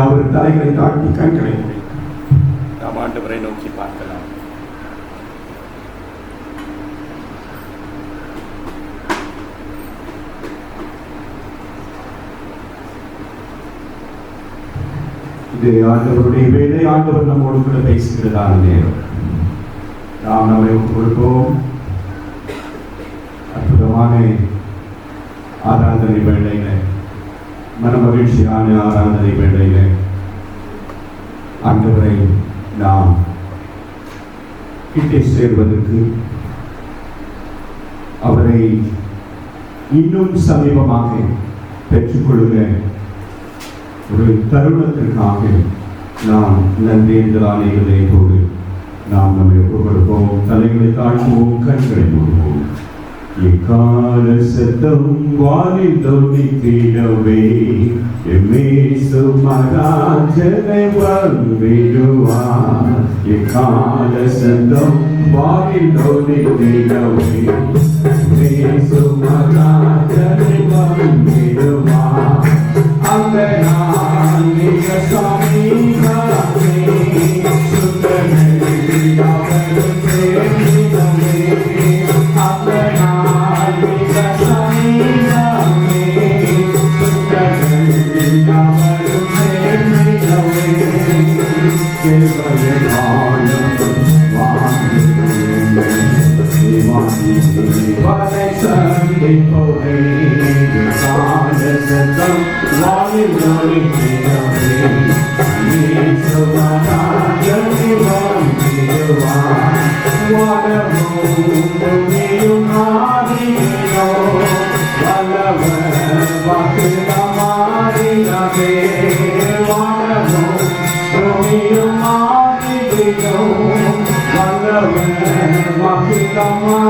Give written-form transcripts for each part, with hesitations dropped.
அவர் தலைகளை தாழ்த்தி கண்களை நாம் ஆண்டவரை நோக்கி பார்க்கலாம். இது ஆண்டவருடைய வேலை. ஆண்டவர் நம்மோடு கூட பேசுகிறதான நேரம். நாம் நம்மை கொடுப்போம். அற்புதமான ஆராதனை வேளையில, மன மகிழ்ச்சியான ஆராதனை வேளையில ஆண்டவரை நாம் கிட்டே சேர்வதற்கு, அவரை இன்னும் சமீபமாக பெற்றுக்கொள்கிற ஒரு தருணத்திற்காக நாம் நன்றியர்களான இதயத்தோடு நாம் நம்மை ஒப்புக்கொடுப்போம். தலைகளை தாழ்த்துவோம், கண்களை மூடுவோம். எக்கால சத்தம் வானில் தொனித்திடவே எம்மேசு மகாஜனை வந்திடுவார். எக்கால சத்தம் வானில் தொனித்திடவே எம்மேசு மகாஜனை வந்திடுவார். அந்த நான் மிக சமீபமே சுத்தனை அவரும் சேர்ந்திடவே. அந்த நான் மிக சமீபமே சுத்தனை அவரும் சேர்ந்திடவே. கேவலம் வாழ்ந்து தேவாதி சந்திப்போரே சத்தம் வாயில் நொழிக்கிறவே. இயேசுவராஜனை வந்திடுவார். வானமும் பூமியும் ஆதியோ வல்லவர் வாக்குதமாடினவே. வானமும் பூமியும் ஆதியோ வல்லவர் வாக்குதமாடினவே.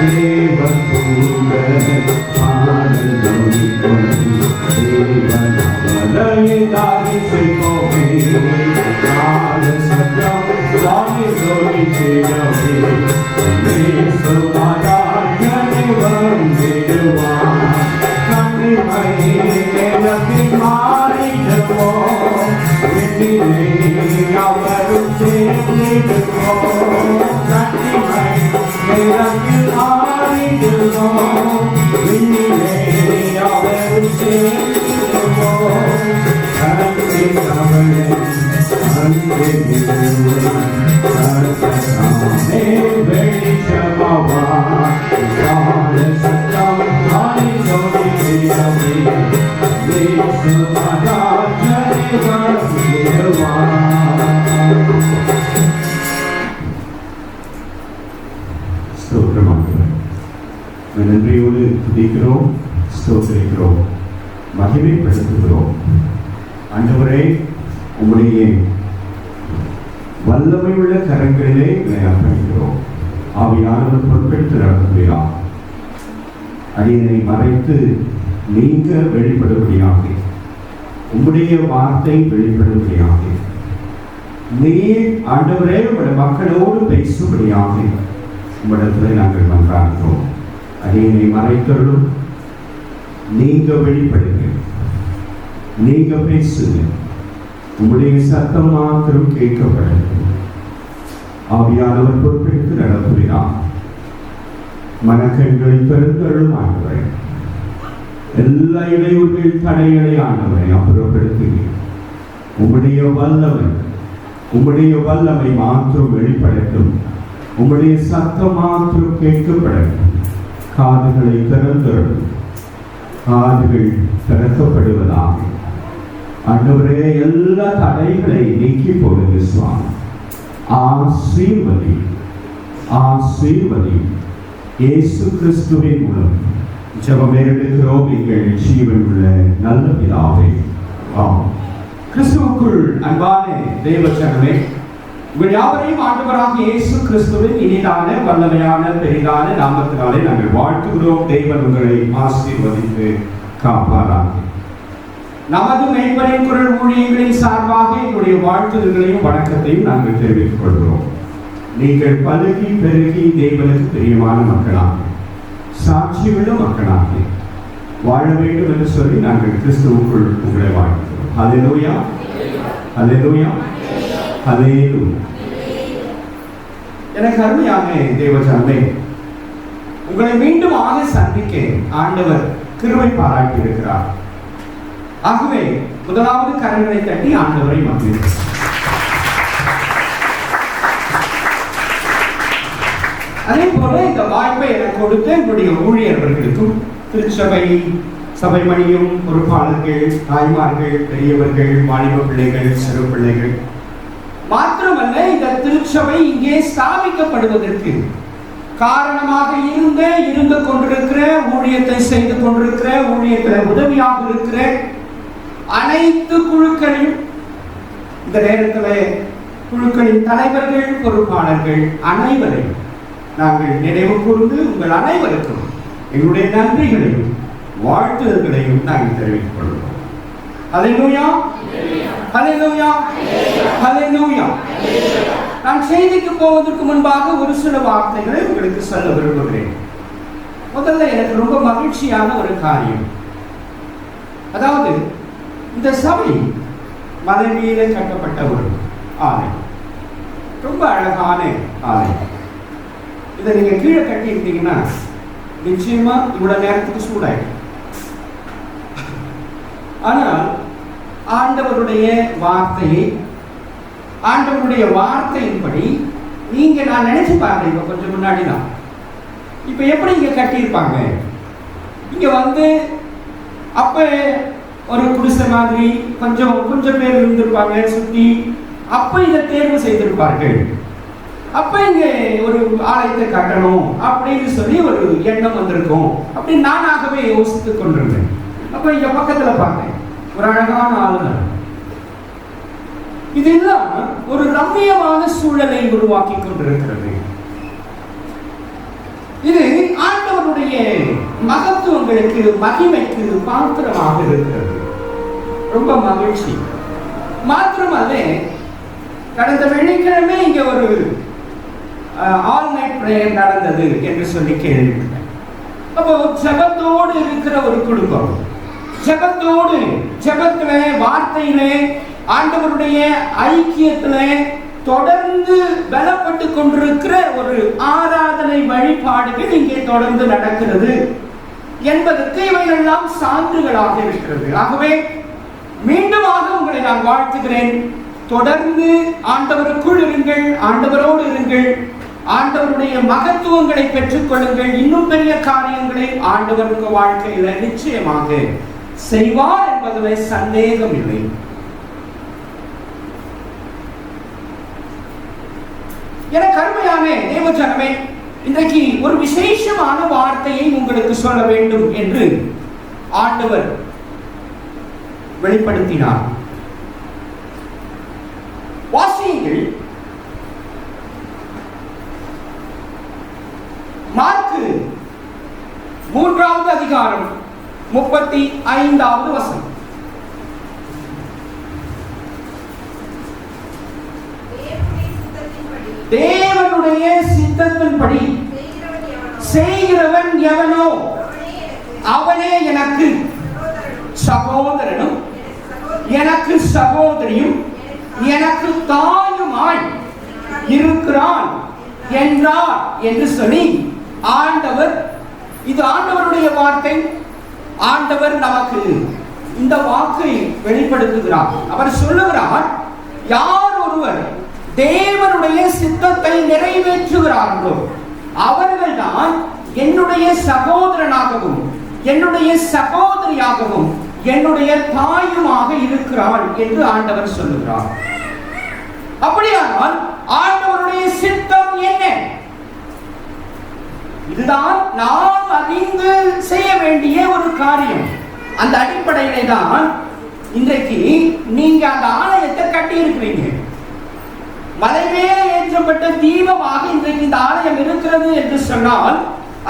தேவன் தூதர் ஆனந்தமிக்கும் தேவன் அவரை தாரிசைப்போமே. கால சத்தம் வானில் தொனித்திடவே இயேசுவராஜனை வந்திடுவார். கண்ணிமை நிலத்தில் மாறிடுவோம். விண்ணிலே அவரும் சேர்ந்திடுவோம். கண்ணிமை நிலத்தில் மாறிடுவோம். விண்ணிலே அவரும் சேர்ந்திடுவோம். கண்ணில் அவளை அன்பே வெளிச்சமாவா. கால சத்தம் வானில் தொனித்திடவே இயேசுவராஜனை வந்திடுவார். நன்றியோடு துதிக்கிறோம், ஸ்தோத்திரிக்கிறோம், மகிமைப்படுத்துகிறோம். ஆண்டவரே, உம்முடைய வல்லமையுள்ள கரங்களிலே அர்ப்பணிக்கிறோம். ஆவியானவர் பொறுப்பெடுத்து நடத்துகிறார். அடியனை மறைத்து நீங்க வெளிப்படும்படியாக, உம்முடைய வார்த்தை வெளிப்படும்படியாக, நீர் ஆண்டவரே உங்களுடைய மக்களோடு பேசும்படியாக உம்மிடத்தில் நாங்கள் மன்றாடுகிறோம். அடியனை மறைத்தருளும். நீங்க வெளிப்படுங்க, நீங்க பேசுங்க. உங்களுடைய சத்தம் மாத்திரம் கேட்கப்படும். ஆவியானவர் பொறுப்பெடுத்து நடத்துகிறார். மனக்கண்களை பெருந்தருளும் ஆண்டவரை. எல்லா இடையூறுகள் தடைகளை ஆண்டவரை அப்புறப்படுத்துகிறேன். உம்முடைய வல்லமை மாத்திரம் வெளிப்படட்டும். உம்முடைய சத்தம் மாத்திரம் கேட்கப்படட்டும். காதுகளை திறந்தருளும். காதுகள் திறக்கப்படுவதாக. ஆண்டவரே, எல்லா தடைகளை நீக்கி போடுங்க சுவாமி. ஆசீர்வதி இயேசு கிறிஸ்துவின் மூலம் ஜெபம் எடுக்கிறோம் எங்கள் ஜீவனுள்ள நல்ல பிதாவே. ஆமென். கிறிஸ்துவுக்குள் அன்பான தேவஜனமே, உங்கள் யாவரையும் ஆண்டவராக இயேசு கிறிஸ்துவின் இனிதான வல்லமையான பெரிதான நாமத்தினாலே நாங்கள் வாழ்த்துகிறோம். தேவன் உங்களை ஆசீர்வதித்து காப்பாராக. நமது மேய்ப்பரின் குரல் ஊழியர்களின் சார்பாக எங்களுடைய வாழ்த்துதல்களையும் வணக்கத்தையும் நாங்கள் தெரிவித்துக் கொள்கிறோம். நீங்கள் பலுகி பெருகி தேவனுக்கு பிரியமான மக்களாக, சாட்சியுள்ள மக்களாக, வாழ வேண்டும் என்று சொல்லி நாங்கள் கிறிஸ்துவுக்குள் உங்களை வாழ்கிறோம். ஹல்லேலூயா, ஹல்லேலூயா, ஹல்லேலூயா. எனக்கு அருமையான தேவஜனமே, உங்களை மீண்டும் சந்திக்க ஆண்டவர் கிருபை பாராட்டி இருக்கிறார். ஆகவே முதலாவது கரங்களை தட்டி ஆண்டவரை மகிழ்கிறேன். அதே போல இந்த வாய்ப்பை எனக்கு கொடுத்த என்னுடைய ஊழியர்களுக்கும், திருச்சபை சபை மணியும் பொறுப்பாளர்கள், தாய்மார்கள், பெரியவர்கள், வாலிப பிள்ளைகள், சிறு பிள்ளைகள் மாத்திரமல்ல, இந்த திருச்சபை இங்கே ஸ்தாபிக்கப்படுவதற்கு காரணமாக இருந்து கொண்டிருக்கிற, ஊழியத்தை செய்து கொண்டிருக்கிற, ஊழியத்தில் உதவியாக இருக்கிற அனைத்து குழுக்களையும், இந்த நேரத்தில் குழுக்களின் தலைவர்கள், பொறுப்பாளர்கள் அனைவரையும் நாங்கள் நினைவு கூர்ந்து உங்கள் அனைவருக்கும் எங்களுடைய நன்றிகளையும் வாழ்த்துதல்களையும் நாங்கள் தெரிவித்துக் கொள்கிறோம். ஹல்லேலூயா, ஹல்லேலூயா, ஹல்லேலூயா. நான் செய்திக்கு போவதற்கு முன்பாக ஒரு சில வார்த்தைகளை உங்களுக்கு சொல்ல விரும்புகிறேன். முதல்ல எனக்கு ரொம்ப மகிழ்ச்சியான ஒரு காரியம், அதாவது இந்த சபை மலை மீது கட்டப்பட்ட ஒரு ஆலயம், ரொம்ப அழகான ஆலயம். இதை நீங்க கீழே கட்டி இருந்தீங்கன்னா நிச்சயமா இவ்வளவு நேரத்துக்கு சூடாயிடும். ஆனால் ஆண்டவருடைய வார்த்தையின்படி நீங்க, நான் நினைச்சு பாருங்க, இப்ப கொஞ்சம் முன்னாடி தான் இப்ப எப்படி இங்க கட்டியிருப்பாங்க. இங்க வந்து அப்ப ஒரு குடிசை மாதிரி கொஞ்சம் பேர் இருந்திருப்பாங்க சுத்தி. அப்ப இதை தேர்வு செய்திருப்பார்கள். அப்ப இங்க ஒரு ஆலயத்தை கட்டணும் அப்படின்னு சொல்லி ஒரு எண்ணம் வந்திருக்கும் அப்படின்னு நானாகவே யோசித்துக் கொண்டிருந்தேன். அப்ப இங்க பக்கத்துல பார்த்தேன் ஒரு அழகான ஆளுநர். இதெல்லாம் ஒரு ரம்மியமான சூழலை உருவாக்கி கொண்டிருக்கிறது. இது ஆண்டவருடைய மகத்துவங்களுக்கு, மகிமைக்கு பாத்திரமாக இருக்கிறது. ரொம்ப மகிழ்ச்சி. மாத்திரமல்ல, கடந்த வெள்ளிக்கிழமை இங்க ஒரு ஆல் நைட் பிரேயர் நடந்தது என்று சொல்லி கேள்விப்பட்டேன். அப்போ ஜெபத்தோடு இருக்கிற ஒரு குடும்பம், ஜெபத்திலே, வார்த்தையிலே, ஆண்டவருடைய ஐக்கியத்திலே தொடர்ந்து பலப்பட்டு கொண்டிருக்கிற ஒரு ஆராதனை வழிபாடுகள் இங்கே தொடர்ந்து நடக்கிறது என்பதற்கு இவையெல்லாம் சான்றுகளாக இருக்கிறது. ஆகவே மீண்டுமாக உங்களை நான் வாழ்த்துகிறேன். தொடர்ந்து ஆண்டவருக்குள் இருங்கள், ஆண்டவரோடு இருங்கள், ஆண்டவருடைய மகத்துவங்களை பெற்றுக் கொள்ளுங்கள். இன்னும் பெரிய காரியங்களை ஆண்டவருக்கு வாழ்க்கையில நிச்சயமாக செய்வார் என்பதில் சந்தேகம் இல்லை. எனக்கு அருமையான தேவஜனமே, இன்றைக்கு ஒரு விசேஷமான வார்த்தையை உங்களுக்கு சொல்ல வேண்டும் என்று ஆண்டவர் வெளிப்படுத்தினார். வாசியுங்கள். மார்க்கு 3வது அதிகாரம் 35வது வசனம். தேவனுடைய சித்தத்தின்படி செய்கிறவன் எவனோ அவனே எனக்கு சகோதரனும், எனக்கு சகோதரியும், எனக்கு தாயுமாய் இருக்கிறான் என்றார் என்று சொல்லி ஆண்டவர், இது ஆண்டவருடைய வார்த்தை, ஆண்டவர் நமக்கு இந்த வாக்கை வெளிப்படுத்துகிறார். அவர் சொல்லுகிறார், யார் ஒருவர் தேவனுடைய சித்தத்தை நிறைவேற்றுகிறார்களோ அவர்கள்தான் என்னுடைய சகோதரனாகவும், என்னுடைய சகோதரியாகவும், என்னுடைய தாயுமாக இருக்கிறாள் என்று ஆண்டவர் சொல்லுகிறார். அப்படியானால் ஆண்டவருடைய சித்தம் என்ன? இதுதான் நாம் அறிந்து செய்ய வேண்டிய ஒரு காரியம். அந்த அடிப்படையிலே தான் இன்றைக்கு நீங்க அந்த ஆலயத்தை கட்டி இருக்கிறீங்க. மலை மேலே ஏற்றப்பட்ட தீபமாக இன்றைக்கு இந்த ஆலயம் இருக்கிறது என்று சொன்னால்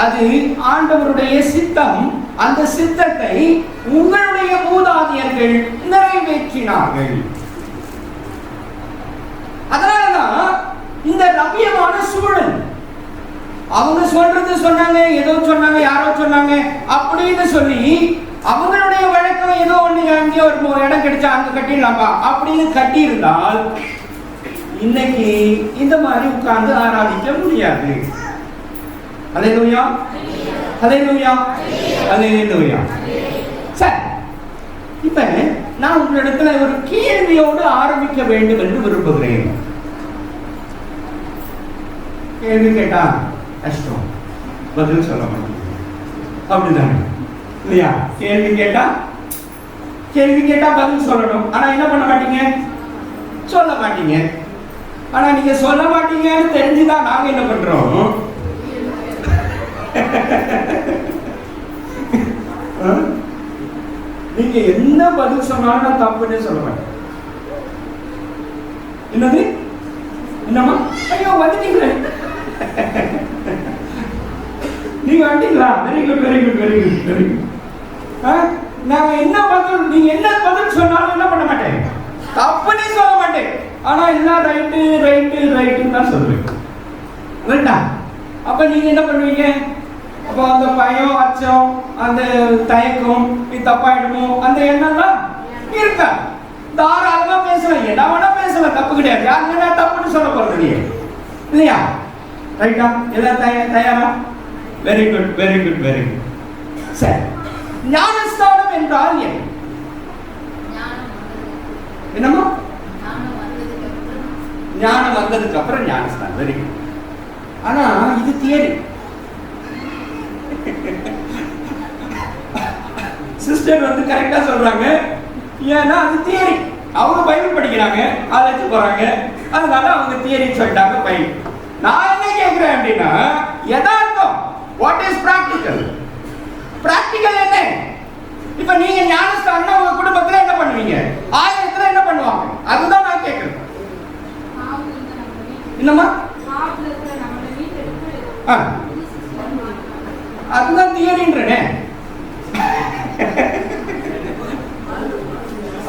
அது ஆண்டவருடைய சித்தம். அந்த சித்தத்தை உங்களுடைய மூதாதையர்கள் நிறைவேற்றினார்கள். அதனாலதான் இந்த ரம்மியமான சூழல். அவங்க சொல்றது சொன்னாங்க, ஏதோ சொன்னாங்க, யாரோ சொன்னாங்க அப்படின்னு சொல்லி அவங்களுடைய வழக்கம் ஏதோ ஒண்ணு அங்கே ஒரு இடம் கிடைச்சா அங்க கட்டிடலாம்பா அப்படின்னு கட்டி இருந்தால் இன்னைக்கு இந்த மாதிரி உட்கார்ந்து ஆராதிக்க முடியாது. அல்லேலூயா, அல்லேலூயா, அல்லேலூயா. சரி, இப்ப நான் உங்களிடத்துல ஒரு கேள்வியோடு ஆரம்பிக்க வேண்டும் என்று விரும்புகிறேன். கேள்வி கேட்டா கஷ்டம், பதில் சொல்ல மாட்டேன், அப்படிதானே இல்லையா? கேள்வி கேட்டா பதில் சொல்லணும். ஆனா என்ன பண்ண மாட்டீங்க, சொல்ல மாட்டீங்க. ஆனா நீங்க சொல்ல மாட்டீங்கன்னு தெரிஞ்சுதான் நாங்க என்ன பண்றோம், நீங்க என்ன பதில் சொன்னாலும் நான் தப்புன்னு சொல்ல மாட்டேன். என்னது, என்னம்மா, ஐயோ வந்துட்டீங்களே, நீங்க வந்துட்டீங்களா, very good very good very good very good. நான் என்ன பதில், நீங்க என்ன பதில் சொன்னாலும் என்ன பண்ண மாட்டேன், தப்புன்னு சொல்ல மாட்டேன். ஆனா எல்லாம் ரைட்டு ரைட்டு ரைட்டுன்னு தான் சொல்லுவேன். வேண்டாம். அப்ப நீங்க என்ன பண்ணுவீங்க, அப்போ அந்த பயம், அச்சம், அந்த தயக்கம், இது தப்பாயிடுமோ அந்த எண்ணம்லாம் இருக்கா? தாராளமா பேசலாம், என்ன வேணா பேசலாம், தப்பு கிடையாது. யாருன்னா தப்புன்னு சொல்ல போறது இல்லையா? ரைட்டா? எல்லாம் தயாரா? Very good very good very good. சரி, ஞானஸ்தானம் என்றால் என்ன? என்னமா? ஞானம் வந்ததுக்கு அப்புறம் ஞானஸ்தானம். Very good. ஆனா இது தியரி. சிஸ்டர் வந்து கரெக்டா சொல்றாங்க, ஏன்னா அது தியரி. அவங்க பைபிள் படிக்கிறாங்க, ஆராய்ச்சி போறாங்க, அதனால அவங்க தியரி சொல்லிட்டாங்க பைபிள். நான் என்ன கேட்கிறேன் அப்படின்னா, யதார்த்தம், வாட் இஸ் பிராக்டிகல்? பிராக்டிகல் என்ன? இப்ப நீங்க ஞானஸ்தானம் உங்க குடும்பத்துல என்ன பண்ணுவீங்க, ஆயிரத்துல என்ன பண்ணுவாங்க, அதுதான் நான் கேட்கிறேன். என்னம்மா? அதுதான் தியரின்றனே,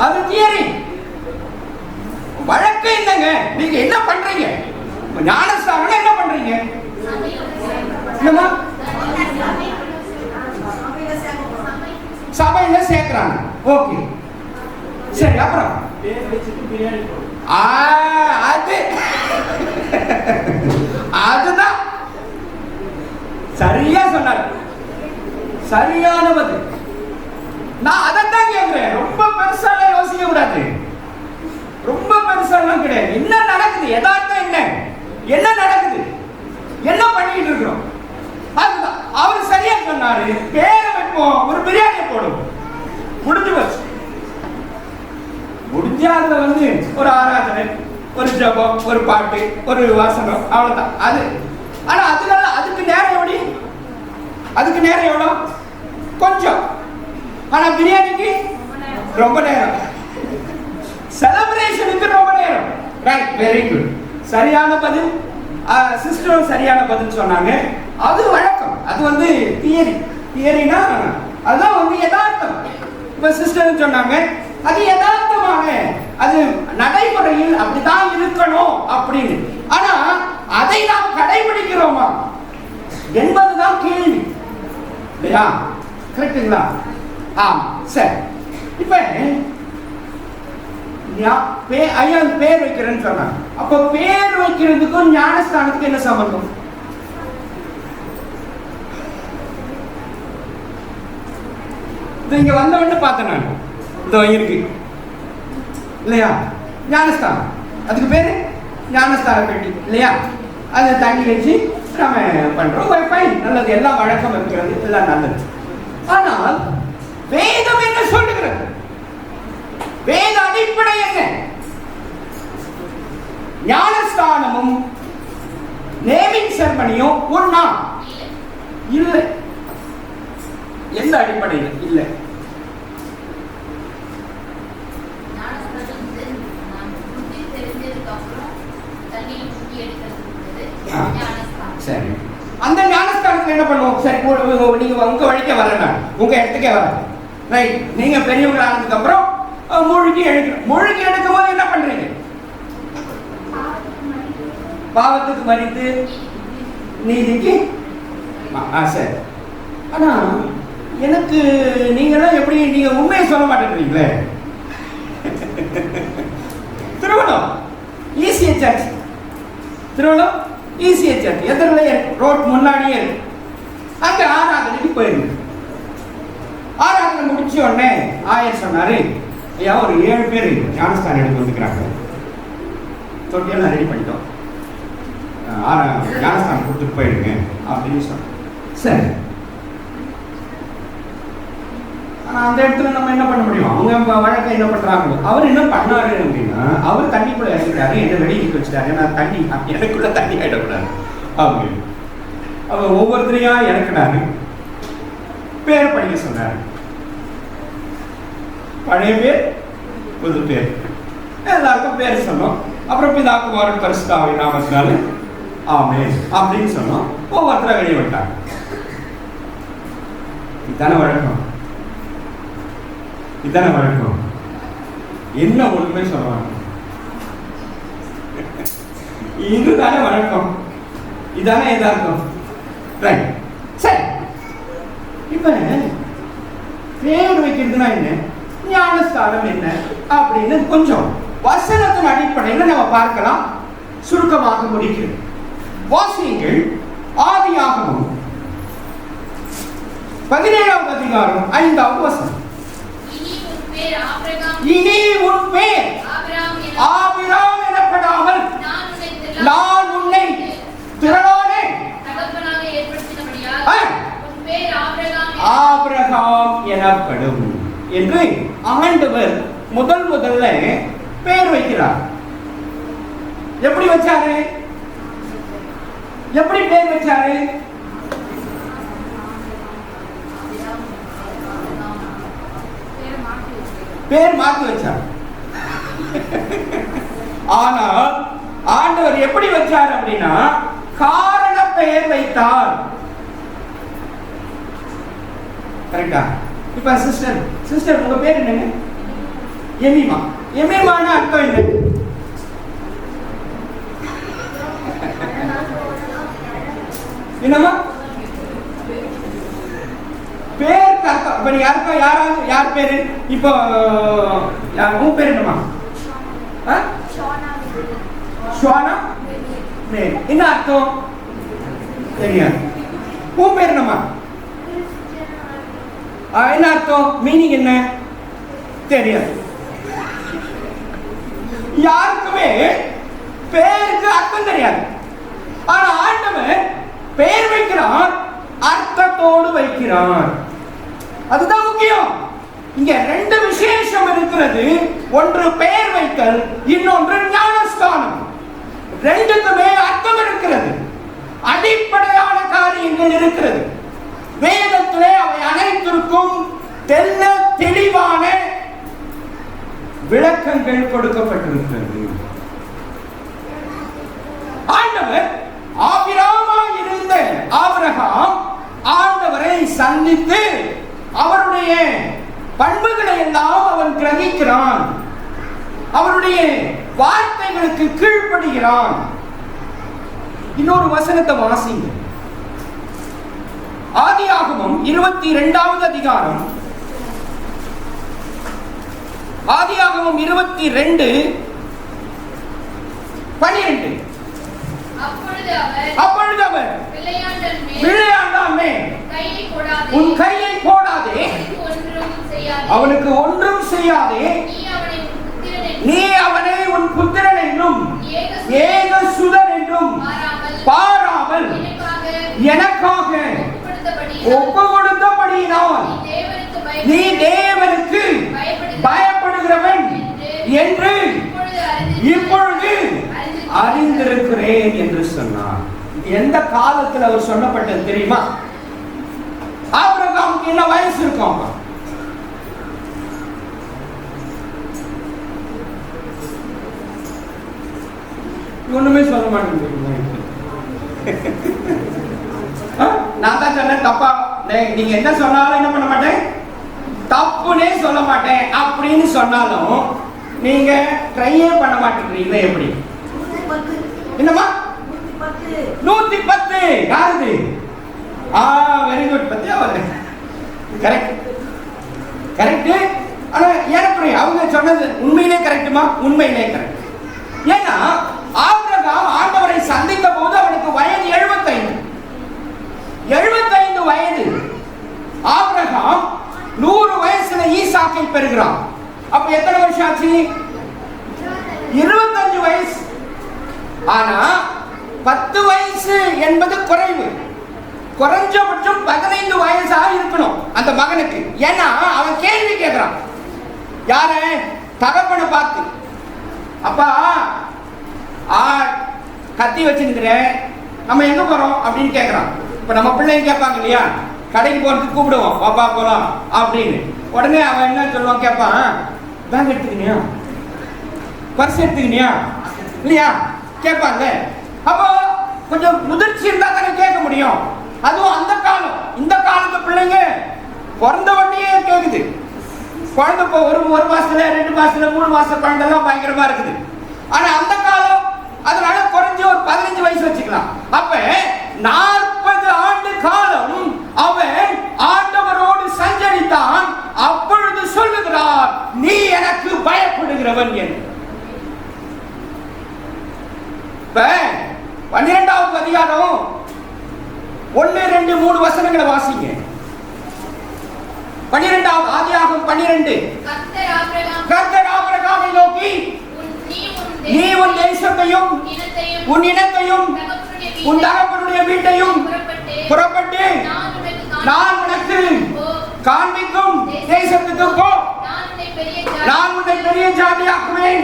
அது தியரி. வழக்கம் இல்லைங்க. நீங்க என்ன பண்றீங்க, ஞானஸ்தானம் என்ன பண்றீங்க? என்னம்மா? சபையில சேர்க்கிறாங்க. ஓகே, சரி, அப்புறம் அது அதுதான் சரியா சொன்னார், சரியான பதில். நான் அதைத்தான் கேட்கிறேன். ரொம்ப பெருசாலாம் யோசிக்க கூடாது, ரொம்ப பெருசாலாம் கிடையாது. என்ன நடக்குது, யதார்த்தம் என்ன, என்ன நடக்குது, என்ன பண்ணிட்டு இருக்கிறோம், அதுதான். அவர் சரியா சொன்னாரு, பேரை வைப்போம், ஒரு பிரியாணி போடும், முடிஞ்சு போச்சு. முடிஞ்சா அதுல வந்து ஒரு ஆராதனை, ஒரு ஜபம், ஒரு பாட்டு, ஒரு வாசனம், அவ்வளவுதான் அது. ஆனா அதுக்கு நேரம் எவ்வளவு, அதுக்கு நேரம் எவ்வளோ, கொஞ்சம். ஆனா பிரியாணிக்கு ரொம்ப நேரம், செலிப்ரேஷனுக்கு ரொம்ப நேரம். ரைட், வெரி குட், சரியான பதில். சிஸ்டரும் சரியான பதில் சொன்னாங்க. அது வழக்கம், அது வந்து தியரி. தியரினா அதுதான் வந்து யதார்த்தம். இப்ப சிஸ்டர் சொன்னாங்க, அது யதார்த்தமாக, அது நடைமுறையில் அப்படிதான் இருக்கணும் அப்படின்னு. ஆனா அதை நாம் கடைபிடிக்கிறோமா என்பதுதான் கேள்வி, இல்லையா? கரெக்டுங்களா? ஆமா, சரி. இப்ப ஐயா பேர் வைக்கிறேன்னு சொன்னாங்க. அப்ப பேர் வைக்கிறதுக்கும் ஞானஸ்தானத்துக்கு என்ன சம்பந்தம்? இங்க வந்தவொன்னு பார்த்தேன் நான், இதோ இருக்கு இல்லையா, ஞானஸ்தானம். அதுக்கு பேரு ஞானஸ்தான பெட்டி இல்லையா? அது தண்ணி வச்சு நம்ம பண்றோம், ஃபைன், நல்லது, எல்லாம் வழக்கம் இருக்கிறது, எல்லாம் நல்லது. ஆனால் வேதம் என்ன சொல்லுகிறது? வேத அடிப்படை என்ன? ஞானஸ்தானமும் நேமிங் செரமனியும் ஒண்ணா? இல்லை. எந்த அடிப்படையில் இல்லை? சரி, அந்த ஞானஸ்தானத்துல என்ன பண்ணுவோம்? சரி, நீங்க உங்க வழிக்க வரல, உங்க இடத்துக்கே வர, ரைட். நீங்க பெரியவங்க ஆனதுக்கு அப்புறம் மூழ்கி எடுக்கணும். மூழ்கி எடுக்கும் போது என்ன பண்றீங்க? பாவத்துக்கு மறித்து நீதிக்கு சரி. ஆனா எனக்கு நீங்களாம் எப்படி நீங்க உண்மையை சொல்ல மாட்டேங்கிறீங்களே. திருவண்ணம் ஈசிய சர்ச், திருவண்ணம் ஈசிய சர்ச் எதிரிலே ரோட் முன்னாடியே இருக்கு. அங்க ஆராதனைக்கு போயிருங்க. ஆராதனை முடிச்ச உடனே ஆயர் சொன்னாரு, ஐயா ஒரு 7 பேர் ஞானஸ்தானம் எடுத்து வந்துக்கிறாங்க, தொட்டியெல்லாம் ரெடி பண்ணிட்டோம், ஞானஸ்தானம் கொடுத்துட்டு போயிடுங்க அப்படின்னு சொன்னேன். சரி, அந்த இடத்துல நம்ம என்ன பண்ண முடியும்? அவங்க வழக்கை என்ன பண்றாங்க? அவர் என்ன பண்ணாரு அப்படின்னா, அவர் தண்ணிக்குள்ள இறங்கிட்டாரு, என்ன வெளியே வச்சுட்டாரு, நான் தண்ணி எனக்குள்ள தண்ணி ஆயிடக்கூடாது அவங்க. அவர் ஒவ்வொருத்தரையா இறக்குனாரு, பேர் படிக்க சொன்னாரு. பழைய பேர் புது பேர் எல்லாருக்கும் பேர் சொன்னோம். அப்புறம் பிதாக்கு குமாரன் பரிசுத்த ஆவியின் நாமத்தினால ஆமென் அப்படின்னு சொன்னோம். ஒவ்வொருத்தரை வெளியே விட்டாங்க. இதான வழக்கம், இதான வழக்கம். என்ன ஒண்ணுமே சொல்லுவாங்க, இதுதானே வழக்கம், இதானே எதார்த்தம். ரைட், சரி. இப்ப பேர் வைக்கிறதுனா என்ன, ஞானஸ்தானம் என்ன அப்படின்னு கொஞ்சம் வசனத்தின் அடிப்படையில் நம்ம பார்க்கலாம். சுருக்கமாக முடிக்கிறது. வாசியுங்கள் ஆதியாகமம் 17வது அதிகாரம் 5வது வசனம். இனி உன் பேர் ஆபிராம் எனப்படாமல் நான் உன்னை திரளான ஆபிரகாம் எனப்படும் என்று ஆண்டவர் முதல்ல பேர் வைக்கிறார். எப்படி வச்சாரு? எப்படி பேர் வச்சாரு? பேர் மாத்தி வச்சார். ஆனா ஆண்டவர் எப்படி வச்சார் அப்படின்னா, காரண பெயர் வைத்தார். கரெக்டா? இப்ப சிஸ்டர் உங்க பேர் என்னங்க? எமிமா. எமிமான அர்த்தம் என்ன? என்னமா பேருக்கு அர்த்தம்? இப்ப யாருக்கா யார் பேரு? இப்போ உங்க பேர் என்னமா? ஷோனா. என்ன அர்த்தம் தெரியாது. உன் பேர் என்னமா? என்ன அர்த்தம்? மீனிங் என்ன தெரியாது. யாருக்குமே பேருக்கு அர்த்தம் தெரியாது. ஆனா ஆண்டவர் பேர் வைக்கிறார், அர்த்தத்தோடு வைக்கிறார். அதுதான் முக்கியம். இங்க 2 விசேஷம் இருக்கிறது. ஒன்று பெயர் வைத்தல், இன்னொன்று ஞானஸ்தானம். 2க்குமே அர்த்தம் இருக்கிறது, அடிப்படையான காரியங்கள் இருக்கிறது. வேதத்திலே அவை அனைத்திற்கும் தெல்ல தெளிவான விளக்கங்கள் கொடுக்கப்பட்டிருக்கிறது. ஆண்டவர் ஆபிரகாமாய் இருந்த ஆபிரகாம் ஆண்டவரை சந்தித்து அவருடைய பண்புகளை எல்லாம் அவன் கிரகிக்கிறான், அவருடைய வார்த்தைகளுக்கு கீழ்ப்படுகிறான். இன்னொரு வசனத்தை வாசிங்க. ஆதியாகமம் 22வது அதிகாரம், ஆதியாகமம் 22:12. அப்பொழுது அவர் விளையாண்டான் மேல் உன் கையை போடாதே, அவனுக்கு ஒன்றும் செய்யாதே, நீ அவனை உன் புத்திரன் என்றும் ஏக சுதன் என்றும் பாராமல் எனக்காக ஒப்பு கொடுத்தபடியினால் நீ தேவனுக்கு பயப்படுகிறவன் என்று இப்பொழுது அறிந்திருக்கிறேன் என்று சொன்னார். எந்த காலத்தில் அவர் சொல்லப்பட்டது தெரியுமா? ஆபிரகாமுக்கு என்ன வயசு இருக்கும்? ஒண்ணுமே சொல்ல மாட்டேங்குது. நான் தான் சொன்னேன் தப்பா. நீங்க என்ன சொன்னாலும் என்ன பண்ண மாட்டேன், தப்புனே சொல்ல மாட்டேன் அப்படின்னு சொன்னாலும் நீங்க ட்ரையே பண்ண மாட்டேங்கிறீங்களே. எப்படி? என்னமா 110. யாருது? Very good. பத்தியா அவரு கரெக்ட் கரெக்ட். ஆனா ஏறக்குறைய அவங்க சொன்னது உண்மையிலே கரெக்டுமா? உண்மையிலே கரெக்ட். ஏன்னா ஆபிரகாம் ஆண்டவரை சந்தித்த போது அவனுக்கு வயது 75 வயது. ஆபிரகாம் 100 வயசுல ஈசாக்கை பெறுகிறான். அப்ப எத்தனை வருஷம் ஆச்சு? 25 வயசு. ஆனா 10 வயசு என்பது குறைவு. குறைஞ்சபட்சம் 15 வயசா இருக்கணும் அந்த மகனுக்கு. ஏன்னா அவன் கேள்வி கேட்கிறான். யார? தகப்பனை பார்த்து, அப்பா கத்தி வச்சுக்கிற, நம்ம எங்க போறோம் அப்படின்னு கேட்கிறான். இப்ப நம்ம பிள்ளைங்க கேட்பாங்க இல்லையா, கடைக்கு போறதுக்கு கூப்பிடுவோம், பாப்பா போலாம் அப்படின்னு. உடனே அவன் என்ன சொல்லுவான்? கேட்பான், பேக் எடுத்துக்கினியா, பர்ஸ் எடுத்துக்கினியா இல்லையா கேட்பாங்க. அப்போ கொஞ்சம் முதிர்ச்சி இருந்தா தானே கேட்க முடியும். அதுவும் அந்த காலம். இந்த காலத்து பிள்ளைங்க பிறந்த உடனே கேக்குது. குழந்தை இப்போ ஒரு மாசத்துல 2 மாசத்துல 3 மாசம் குழந்தைலாம் பயங்கரமா இருக்குது. ஆனா அந்த காலம், அதனால குறைஞ்ச ஒரு 15 வயசு வச்சுக்கலாம். அப்ப 40 ஆண்டு காலம் அவன் ஆண்டவரோடு சஞ்சரித்தான். அப்பொழுது சொல்லுகிறார், நீ எனக்கு பயப்படுகிறவன் என்று. இப்ப 12வது அதிகாரம் 1, 2, 3 வசனங்களை வாசிங்க. 12வது ஆதியாகமம் 12. கர்த்தர் ஆபிரகாமை நோக்கி, நீ உன் தேசத்தையும் உன் இனத்தையும் உன் தகப்பனுடைய வீட்டையும் புறப்பட்டு நான் உனக்கு காண்பிக்கும் தேசத்துக்கு போ. நான் உன்னை பெரிய ஜாதியாக்குவேன்,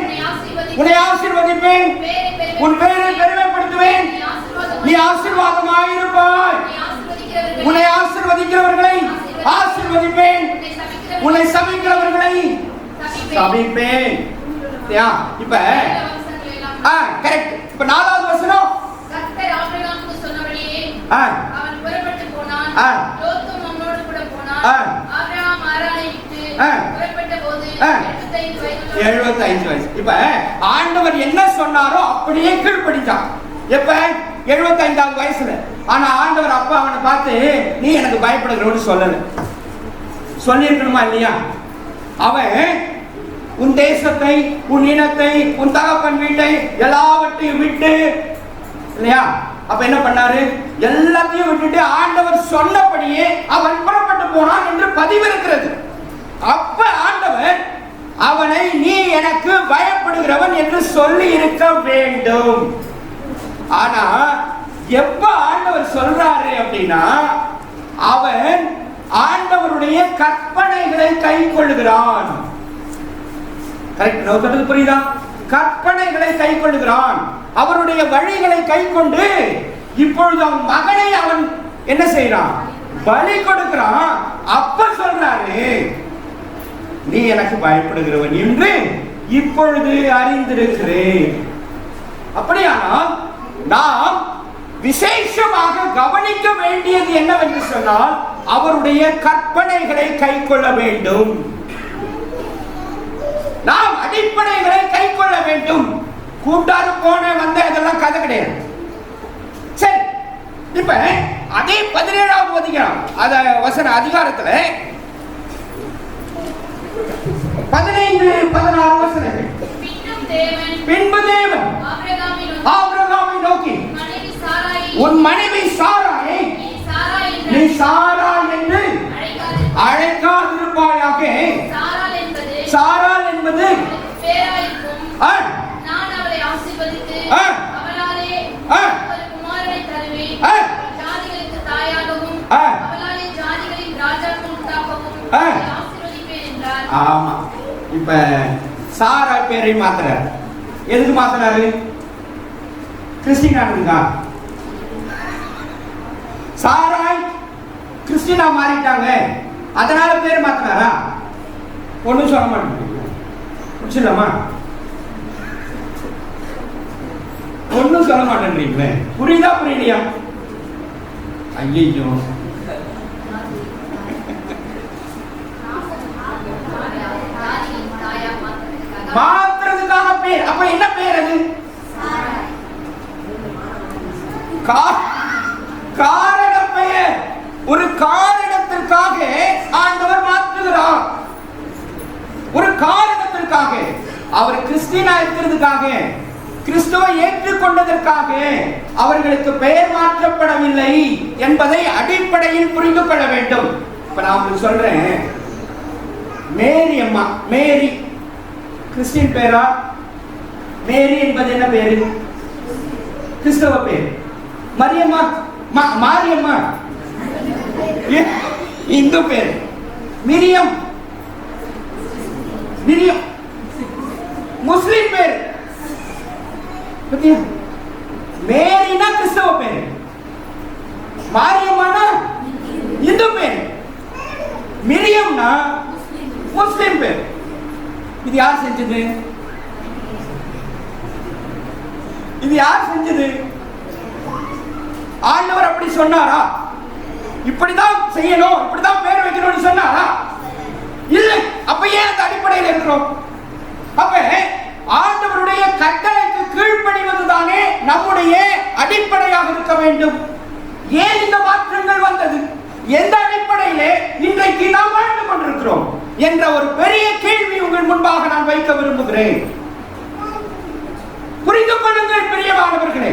உன்னை ஆசீர்வதிப்பேன், உன் பெயரை பெருமைப்படுத்துவேன், நீ ஆசீர்வாதமாயிருப்பாய். உன்னை ஆசீர்வதிக்கிறவர்களை ஆசீர்வதிப்பேன், உன்னை சபிக்கிறவர்களை சபிப்பேன். இப்ப கரெக்ட். இப்ப 4வது வசனம், கர்த்தர் ஆபிரகாமுக்கு சொன்னபடியே அவன் புறப்பட்டு போனான். லோத்தும் அவனோடு கூட போனான். ஆபிரகாம் ஆரானை விட்டு புறப்பட்ட போது 75 வயசு. இப்ப ஆண்டவர் என்ன சொன்னாரோ அப்படியே கீழ்ப்படிச்சான். எப்ப? 75வது வயசுல. ஆனா ஆண்டவர் அப்பா அவனை பார்த்து, நீ எனக்கு பயப்படுகிறவன்னு சொல்லல. சொல்லியிருக்கணுமா இல்லையா? அவன் உன் தேசத்தை, உன் இனத்தை, உன் தகப்பன் வீட்டை எல்லாவற்றையும் விட்டு, இல்லையா? அப்ப என்ன பண்ணாரு? எல்லாத்தையும் விட்டுட்டு ஆண்டவர் சொன்னபடியே அவன் புறப்பட்டு போனான் என்று பதிவிருக்கிறது. அப்ப ஆண்டவர் அவனை நீ எனக்கு பயப்படுகிறவன் என்று சொல்லி இருக்க வேண்டும். ஆனா எப்ப ஆண்டவர் சொல்றாரு அப்படின்னா, அவன் ஆண்டவருடைய கற்பனைகளை கை கொள்ளுகிறான். கரெக்ட்? நான் சொல்றது புரியுதா? கற்பனைகளை கை கொள்ளுகிறான், அவருடைய வழிகளை கை கொண்டு இப்பொழுது அவன் மகனை அவன் என்ன செய்யறான்? பலி கொடுக்கிறான். அப்ப சொல்றாரு, நீ எனக்கு பயப்படுகிறவன் என்று இப்பொழுது அறிந்திருக்கிறேன். அப்படியானால் நாம் விசேஷமாக கவனிக்க வேண்டியது என்னவென்று சொன்னால், அவருடைய கற்பனைகளை கை கொள்ள வேண்டும். நாம் அடிப்படைகளை கை கொள்ள வேண்டும். கூட்டாரு போன வந்த இதெல்லாம் கதை கிடையாது. சரி, இப்ப அதே 17வது அதிகாரம், அத வசன அதிகாரத்துல 15, 16 வசனங்கள். பின்பு தேவன் ஆபிரகாமை நோக்கி, உன் மனைவி சாராயை நீ சாரா என்று அழைக்காதிருப்பாயாக. சாராள் என்பது நான் அவளை ஆசீர்வதித்து அவளாலே ஒரு குமாரனை தருவேன், ஜாதிகளுக்கு தாயாகவும் அவளாலே ஜாதிகளின் ராஜாக்களுக்காகவும் ஆசீர்வதிப்பேன் என்றார். ஆமா, இப்ப சாரா பேரை மாத்துறாரு. எதுக்கு மாத்துறாரு? கிறிஸ்டினா சாராய் கிறிஸ்டினா மாறிட்டாங்க, அதனால பேர் மாத்தினாரா? ஒன்னும் சொல்ல மாட்டேங்க. புரிச்சுலாமா? ஒன்னும் சொல்ல மாட்டேன்றீங்களே. புரியுதா புரியலையா? ஐயோ, மாத்துறதுக்காக பேர். அப்ப என்ன பேர் அது? காரண பெயர். ஒரு காரணத்திற்காக ஆண்டவர் மாற்றுகிறார். ஒரு காரணத்திற்காக, அவர் கிறிஸ்டியனா இருக்கிறதுக்காக, கிறிஸ்துவை ஏற்றுக்கொண்டதற்காக அவர்களுக்கு பெயர் மாற்றப்படவில்லை என்பதை அடிப்படையில் புரிந்து கொள்ள வேண்டும். இப்ப நான் உங்களுக்கு சொல்றேன், மேரி அம்மா, மேரி கிறிஸ்டியன் பேரா? மேரி என்பது என்ன பேரு? கிறிஸ்தவ பேர். மரியம்மா, மாரியம்மா இந்து பேர். மிரியம், மிரியம் முஸ்லிம் பேர். மேரினா கிறிஸ்தவ பேர், மாரியம்மானா இந்து பேர், மிரியம்னா முஸ்லிம் பேர். இது யார் செஞ்சது? இது யார் செஞ்சது? ஆண்டவர் அப்படி சொன்னாரா? இப்படிதான் செய்யணும், இப்படிதான் பேர் வைக்கணும்னு சொன்னாரா? இல்லை. அப்ப ஏன் அந்த அடிப்படையில் இருக்கிறோம்? அப்ப ஆண்டவருடைய கட்டளைக்கு கீழ்ப்படிவதுதானே நம்முடைய அடிப்படையாக இருக்க வேண்டும். ஏன் இந்த மாற்றங்கள் வந்தது? எந்த அடிப்படையிலே இன்றைக்கு நாம் வாழ்ந்து கொண்டிருக்கிறோம் என்ற ஒரு பெரிய கேள்வி உங்கள் முன்பாக நான் வைக்க விரும்புகிறேன். புரிந்து கொள்ளுங்கள் பிரியமானவர்களே.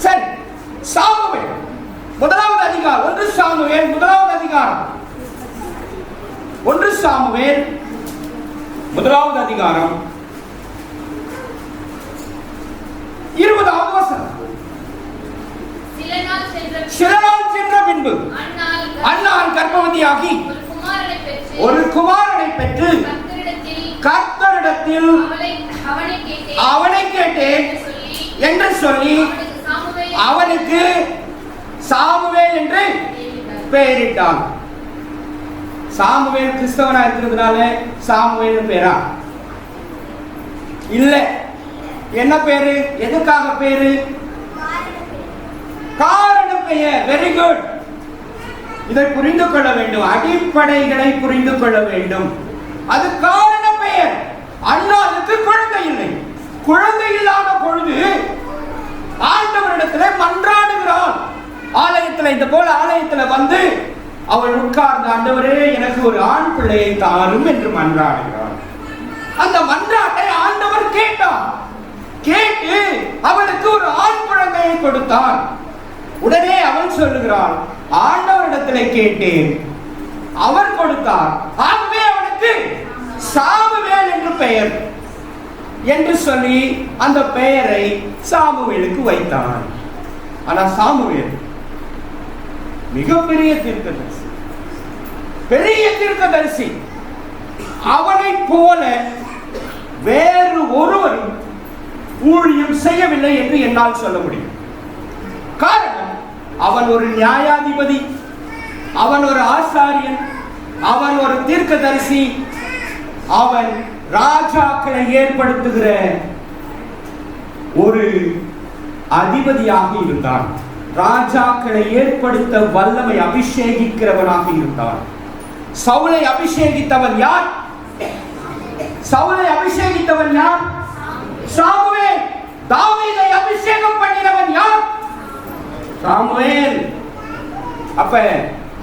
சரி, சாமுவேல் முதலாவது அதிகாரம், 1 சாமுவேல் முதலாவது அதிகாரம், 1 சாமுவேல் முதலாவது அதிகாரம் 20வது வசனம். சில நாள் சென்ற பின்பு அன்னாள் கர்ப்பவதியாகி ஒரு குமாரனை பெற்று கர்த்தரிடத்தில் அவனை கேட்டேன் என்று சொல்லி அவனுக்கு சாமுவேல் என்று பெயரிட்டான். சாமுவேல் கிறிஸ்தவனா இருக்கிறதுனால சாமுவேல் பேரா? இல்ல. என்ன பேரு? எதுக்காக பேரு? காரண பெயர். Very good. இதை புரிந்து கொள்ள வேண்டும், அடிப்படைகளை புரிந்து கொள்ள வேண்டும். அது காரண பெயர். அன்னாளுக்கு குழந்தை இல்லை. குழந்தை இல்லாத பொழுது ஆண்டவரிடத்தில் மன்றாடுகிறான். ஆலயத்தில், இந்த போல ஆலயத்தில் வந்து அவள் உட்கார்ந்த, ஆண்டவரே எனக்கு ஒரு ஆண் பிள்ளையை தாரும் என்று மன்றாடுகிறான். அந்த மன்றாட்டை ஆண்டவர் கேட்டார். கேட்டு அவளுக்கு ஒரு ஆண் குழந்தையை கொடுத்தார். உடனே அவள் சொல்லுகிறாள், ஆண்டவரிடத்தில் கேட்டேன், அவர் கொடுத்தார், ஆகவே அவனுக்கு சாமுவேல் என்று பெயர் என்று சொல்லி அந்த பெயரை சாமுவேலுக்கு வைத்தான். ஆனா சாமுவேல் மிகப்பெரிய தீர்க்கதரிசி, பெரிய தீர்க்கதரிசி. அவனை போல வேறு ஒருவரும் ஊழியம் செய்யவில்லை என்று என்னால் சொல்ல முடியும். காரணம், அவன் ஒரு நியாயாதிபதி, அவன் ஒரு ஆசாரியன், அவன் ஒரு தீர்க்கதரிசி, அவன் ராஜாக்களை ஏற்படுத்துகிற ஒரு அதிபதியாக இருந்தான். ராஜாக்களை ஏற்படுத்த வல்லமை அபிஷேகிக்கிறவனாக இருந்தான். சவுலை அபிஷேகித்தவன் யார்? சவுலை அபிஷேகித்தவன் யார்? சாமுவேல். தாவீதை அபிஷேகம் பண்ணினவன் யார்? சாமுவேல். அப்ப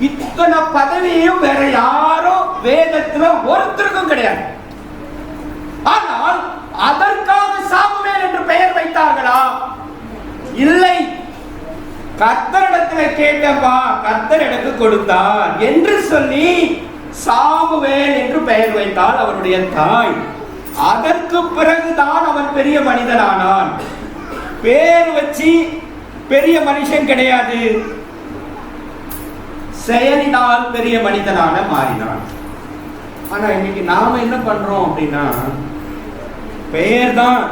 இத்தனை பதவியும் வேற யாரோ வேதத்துல ஒருத்தருக்கும் கிடையாது. ஆனால் அதற்காக சாமுவேல் என்று பெயர் வைத்தார்களா? இல்லை. கர்த்தரிடத்தில் கேட்டப்பா, கர்த்தர் எனக்கு கொடுத்தார் என்று சொல்லி சாமுவேல் என்று பெயர் வைத்தால் அவருடைய தாய். அதற்கு பிறகுதான் அவன் பெரிய மனிதனானான். பேர் வச்சு பெரிய மனுஷன் கிடையாது, செயலினால் பெரிய மனிதனான மாறினான். ஆனா இன்னைக்கு நாம என்ன பண்றோம் அப்படின்னா, பேர் தான்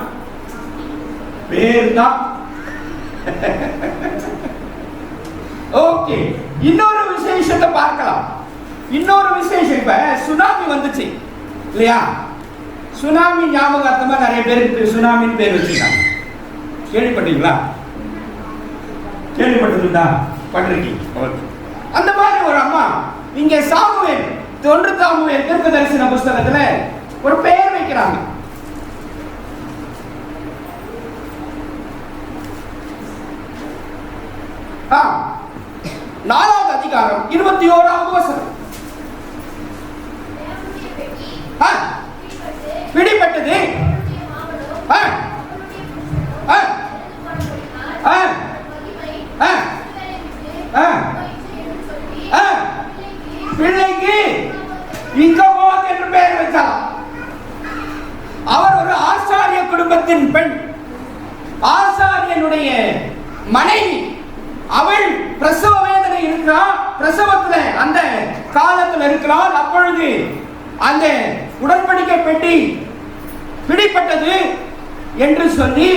ஓகே. இன்னொரு விசேஷத்தை பார்க்கலாம். இன்னொரு விசேஷம், இப்ப சுனாமி வந்துச்சு இல்லையா? சுனாமி ஞாபகார்த்தமா நிறைய பேருக்கு சுனாமின்னு பேர் வச்சுட்டாங்க. கேள்விப்பட்டீங்களா? கேள்விப்பட்டதுண்டா? பட்டிருக்கீங்க. அந்த மாதிரி ஒரு அம்மா இங்க சாமுவேல், 1 சாமுவேல் தீர்க்கதரிசன புஸ்தகத்துல ஒரு பெயர் வைக்கிறாங்க. 4வது அதிகாரம் 21வது வசனம். பிடிப்பட்டது பிள்ளைக்கு இக்கபோத் என்று பெயர் வைத்தார். அவர் ஒரு ஆசாரிய குடும்பத்தின் பெண், ஆசாரியனுடைய மனைவி. அவள் பிரசவ வேதனை இருக்கிறாள், பிரசவத்தில் அந்த காலத்தில் இருக்கிறாள். அப்பொழுது அந்த உடன்படிக்கை பெட்டி பிடிப்பட்டது என்று சொல்லி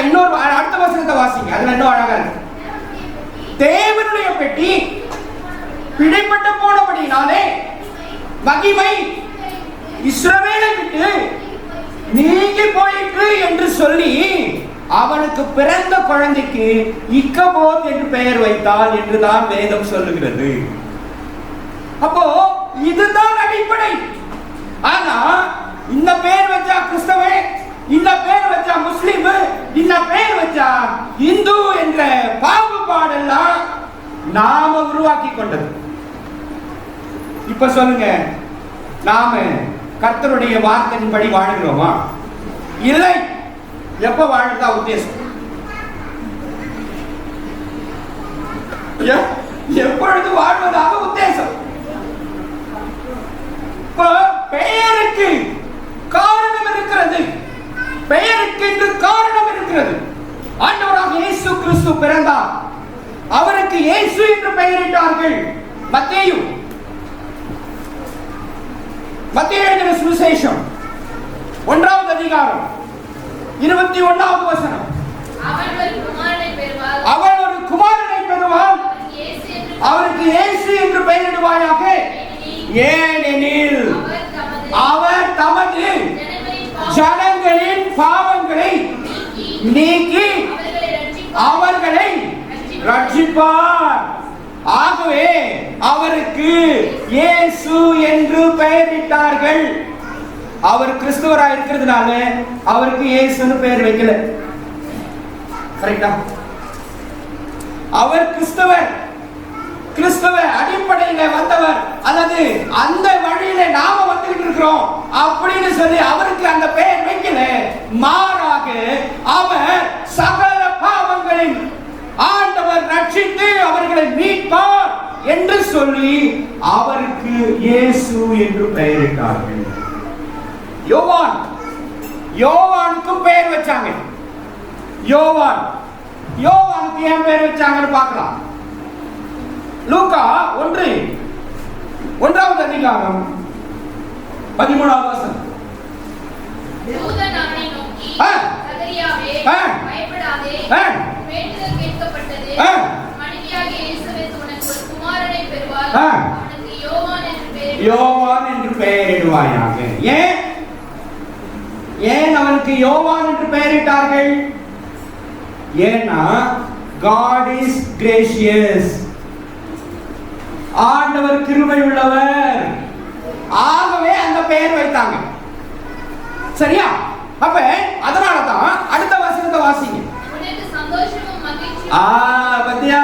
இன்னொரு அடுத்த வசனத்தை வாசிங்க, அதுல இன்னும் அழகா இருக்கு. தேவனுடைய பெட்டி பிடிப்பட்டு போனபடினாலே மகிமை இஸ்ரவேலை விட்டு நீங்கி போயிற்று என்று சொல்லி அவனுக்கு பிறந்த குழந்தைக்கு இக்கபோத் என்று பெயர் வைத்தாள் என்றுதான் வேதம் சொல்லுகிறது. அப்போ இதுதான் அடிப்படை. ஆனா இந்த பெயர் வச்சா கிறிஸ்தவே, இந்த பெயர் வச்சா முஸ்லிம், இந்த பெயர் வச்சா இந்து என்ற பாகுபாடெல்லாம் நாம உருவாக்கி கொண்டது. இப்ப சொல்லுங்க, நாம கர்த்தருடைய வார்த்தையின்படி வாழுகிறோமா? இல்லை. எப்ப வாழ்றதா உத்தேசம்? எப்பொழுது வாழ்வதாக உத்தேசம்? பெயருக்கு காரணம் இருக்கிறது, பெயருக்கு என்று காரணம் இருக்கிறது. ஆண்டவராக இயேசு கிறிஸ்து பிறந்தார், அவருக்கு இயேசு என்று பெயரிட்டார்கள். மத்தேயு எழுதின சுவிசேஷம் 1வது அதிகாரம் 21வது வசனம். அவள் ஒரு குமாரனை பெறுவாள், அவருக்கு இயேசு என்று பெயரிடுவாயாக, ஏனெனில் அவர் தமது ஜனங்களின் பாவங்களை நீக்கி அவர்களை ரட்சிப்பார். ஆகவே அவருக்கு இயேசு என்று பெயரிட்டார்கள். அவர் கிறிஸ்துவராக இருக்கிறதுனால அவருக்கு இயேசுன்னு பெயர் வைக்கல. கரெக்டா? அவர் கிறிஸ்தவர், கிறிஸ்தவ அடிப்படையில வந்தவர், அல்லது அந்த வழியில நாம வந்துகிட்டு இருக்கிறோம் அப்படின்னு சொல்லி அவருக்கு அந்த பெயர் வைக்கல. மாறாக அவர் சகல பாவங்களின் ஆண்டவர் ரட்சித்து அவர்களை மீட்பார் என்று சொல்லி அவருக்கு இயேசு என்று பெயரிட்டார்கள். யோவானுக்கு பெயர் வச்சாங்க. யோவானுக்கு ஏன் பெயர் வச்சாங்கன்னு பார்க்கலாம். லூக்கா 1வது அதிகாரம் 13வது வசனம். யூதன் அவனை நோக்கி, சகரியாவே, பயப்படாதே, வேண்டுதல் கேட்கப்பட்டது. மனைவியாகிய எலிசபெத் உனக்கு ஒரு குமாரனை பெறுவாள், அவனுக்கு யோவான் என்று பெயரிடுவாயாக. ஏன் அவனுக்கு யோவான் என்று பெயரிட்டார்கள்? ஏன்னா God is gracious, ஆண்டவர் கிருபை உள்ளவர். ஆகவே அந்த பெயர் வைத்தாங்க. சரியா? அப்ப அதனால தான் அடுத்த வசனத்தை வாசிங்க. உனக்கு சந்தோஷமும் மகிழ்ச்சியும். பத்தியா,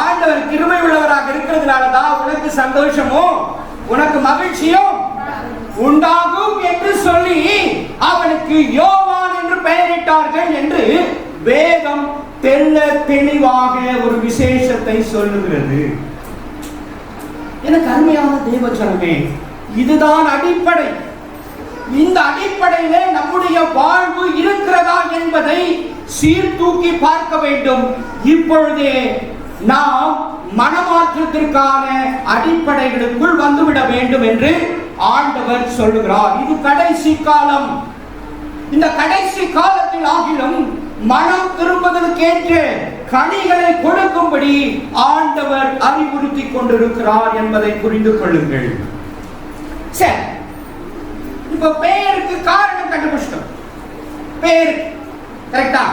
ஆண்டவர் கிருபை உள்ளவராக இருக்கிறதுனால தான் உனக்கு சந்தோஷமும் உனக்கு மகிழ்ச்சியும் உண்டாகும் என்று சொல்லி அவனுக்கு யோவான் என்று பெயரிட்டார்கள் என்று வேதம் தெள்ள தெளிவாக ஒரு விசேஷத்தை சொல்லுகிறது. எனக்கு அருமையான தேவஜனமே, இதுதான் அடிப்படை. இந்த அடிப்படையிலே நம்முடைய வாழ்வு இருக்கிறதா என்பதை சீர்தூக்கி பார்க்க வேண்டும். இப்பொழுதே நாம் மனமாற்றத்திற்கான அடிப்படைகளுக்குள் வந்துவிட வேண்டும் என்று ஆண்டவர் சொல்லுகிறார். இது கடைசி காலம். இந்த கடைசி காலத்தில் ஆகிலும் மனம் திரும்புவதற்கேற்ற கனிகளை கொடுக்கும்படி ஆண்டவர் அறிவுறுத்தி கொண்டிருக்கிறார் என்பதை புரிந்து கொள்ளுங்கள். சரி, இப்ப பெயருக்கு காரணம் கண்டுபிடிச்சிட்டோம். பெயர் கரெக்டா?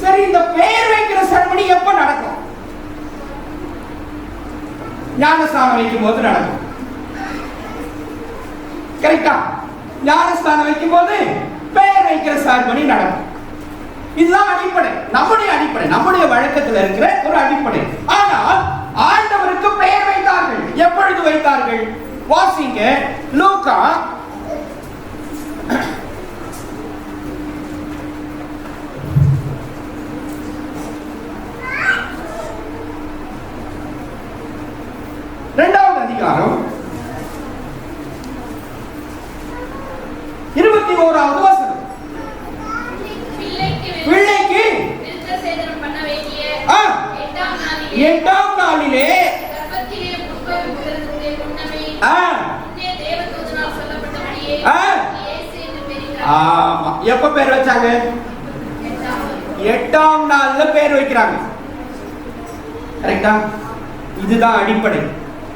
சரி, இந்த பெயர் வைக்கிற சர்மனி எப்ப நடக்கும்? ஞானஸ்தானம் வைக்கும் போது நடக்கும். கரெக்டா? ஞானஸ்தானம் வைக்கும் போது பெயர் வைக்கிற சர்மனி நடக்கும். இதுதான் அடிப்படை, நம்முடைய வழக்கத்தில் இருக்கிற ஒரு அடிப்படை. ஆனால் ஆண்டவருக்கு பெயர் வைத்தார்கள். எப்பொழுது வைத்தார்கள்? வாசிங்க லூக்கா 2வது அதிகாரம் 21வது வசனம். பிள்ளைக்கு விருத்தசேதனம் பண்ண வேண்டிய 8ஆம் நாளிலே கர்ப்பத்திலே புட்பவிக்கிறதுக்கு முன்னமே தேவதூதனால் சொல்லப்பட்டபடியே இயேசு என்று பெயரிட்டார். ஆமா, எப்ப பேர் வச்சாங்க? 8ஆம் நாள்ல பேர் வைக்கிறாங்க. கரெக்டா? இதுதான் அடிப்படை.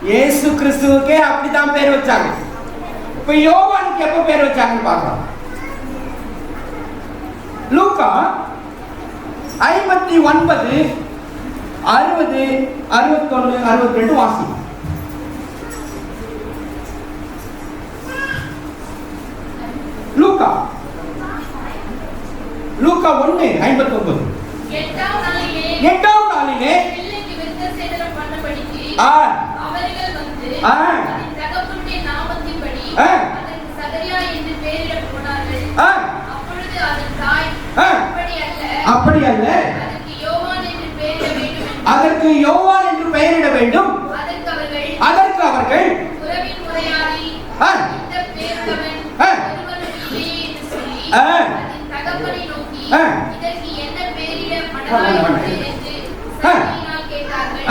இயேசு கிறிஸ்துவுக்கே அப்படிதான் பேர் வச்சாங்க. இப்ப யோவானுக்கு எப்ப பேர் வச்சாங்கன்னு பார்க்கலாம். லூக்கா 59 60 61 62 வாசி. லூக்கா 1:59. 8ஆம் நாளிலே பிள்ளைக்கு விருத்தசேதனம் பண்ணபடிக்கு அவர்கள் வந்து அதன் தகப்பனுடைய நாமத்தின்படி அதற்கு சகரியா என்று பெயரிடப் போனார்கள். அப்பொழுது அதன் தாய் அப்படி அல்ல, அதற்கு யோவான் என்று பெயரிட வேண்டும். அதற்கு அவர்கள் உறவின் முறையாரி இந்த பேருள்ளவன் ஒருவனும் இல்லையே என்று சொல்லி அதன் தகப்பனை நோக்கி இதற்கு என்ன பெயரிட மனதாயிற்று என்று சகரியினால் கேட்டார்கள்.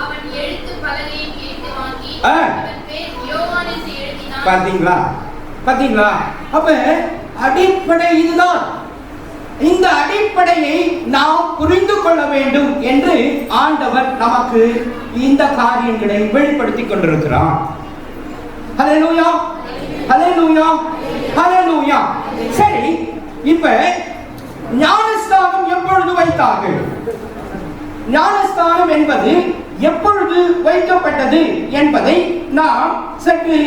அவன் எழுத்து பலகையை கேட்டு வாங்கி அவன் பேர் யோவான் என்று எழுதினான். பாத்தீங்களா? அப்ப அடிப்படை இதுதான். இந்த அடிப்படையை நாம் புரிந்து கொள்ள வேண்டும் என்று ஆண்டவர் நமக்கு இந்த காரியங்களை வெளிப்படுத்திக் கொண்டிருக்கிறார். ஹல்லேலூயா, ஹல்லேலூயா, ஹல்லேலூயா. சரி, இப்ப ஞானஸ்நானம் எப்பொழுது வைத்தார்கள்? ஞானஸ்நானம் என்பது எப்பொழுது வைக்கப்பட்டது என்பதை நாம் சற்று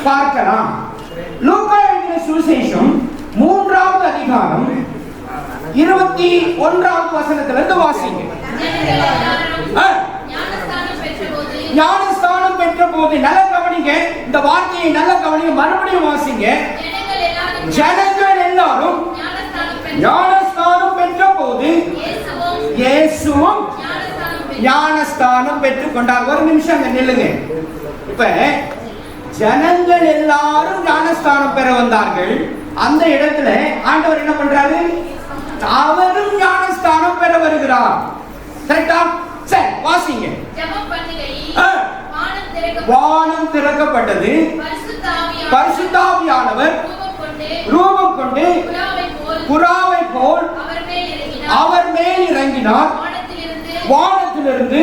பார்க்கலாம். லூக்கா எழுதின சுவிசேஷம் 3வது அதிகாரம் 21வது வசனத்திலிருந்து வாசிங்க. ஞானஸ்நானம் பெற்ற போது, நல்ல கவனிங்க, இந்த வார்த்தையை நல்ல கவனிங்க, மறுபடியும் வாசிங்க. ஜனங்கள் எல்லாரும் ஞானஸ்நானம் பெற்ற போது இயேசுவும் ஞானஸ்நானம் பெற்றுக் கொண்டார். ஒரு நிமிஷம் அங்க நில்லுங்க. இப்ப ஜனங்கள் எல்லாரும் ஞானஸ்நானம் பெற வந்தார்கள். அந்த இடத்துல ஆண்டவர் என்ன பண்றாரு? அவரும் ஞானஸ்நானம் பெற வருகிறார். கரெக்டா? சரி, வாசிங்க. வானம் திறக்கப்பட்டது. பரிசுத்த ஆவியானவர் ரூபம் கொண்டு புறாவை போல் அவர் மேல் இறங்கினார். வானத்திலிருந்து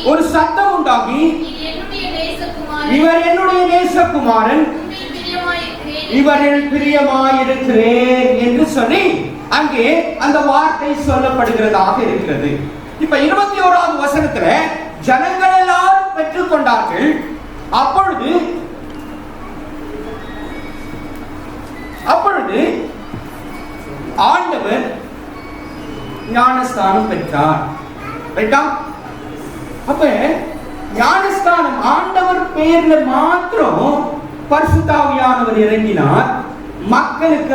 ஒரு சத்தம் உண்டாகி, இவர் என்னுடைய நேசகுமாரன், இவரில் பிரியமாயிருக்கிறேன் என்று சொல்லி அங்கே அந்த வார்த்தை சொல்லப்படுகிறதாக இருக்கிறது. இப்ப 21வது வசனத்துல ஜனங்கள் எல்லாரும் பெற்றுக் கொண்டார்கள். அப்பொழுது ஆண்டவர் ஞானஸ்தானம் பெற்றார். அப்ப ஞானஸ்தானம் ஆண்டவர் பெயர்ல மாத்திரம் பரிசுத்த ஆவியானவர் இறங்கினார். மக்களுக்கு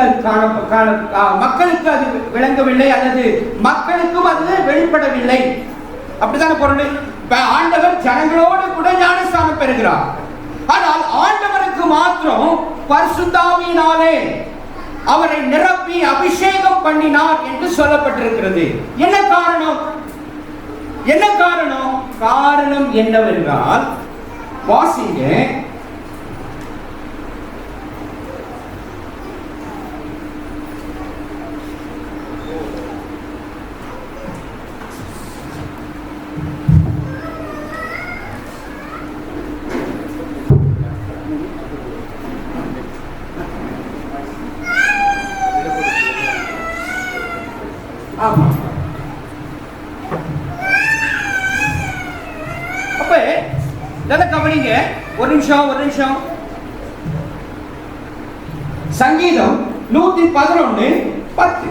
அது விளங்கவில்லை, அல்லது மக்களுக்கும் அது வெளிப்படவில்லை. அப்படித்தான பொருள். ஆண்டவர் ஜனங்களோடு கூட ஞானஸ்தானம் பெறுகிறார். ஆனால் ஆண்டவருக்கு மாத்திரம் பரிசுத்த ஆவியினாலே அவரை நிரப்பி அபிஷேகம் பண்ணினார் என்று சொல்லப்பட்டிருக்கிறது. என்ன காரணம்? காரணம் என்னவென்றால், வாசிங்க. அப்ப நல்ல கவனிங்க. ஒரு நிமிஷம். சங்கீதம் 111:10.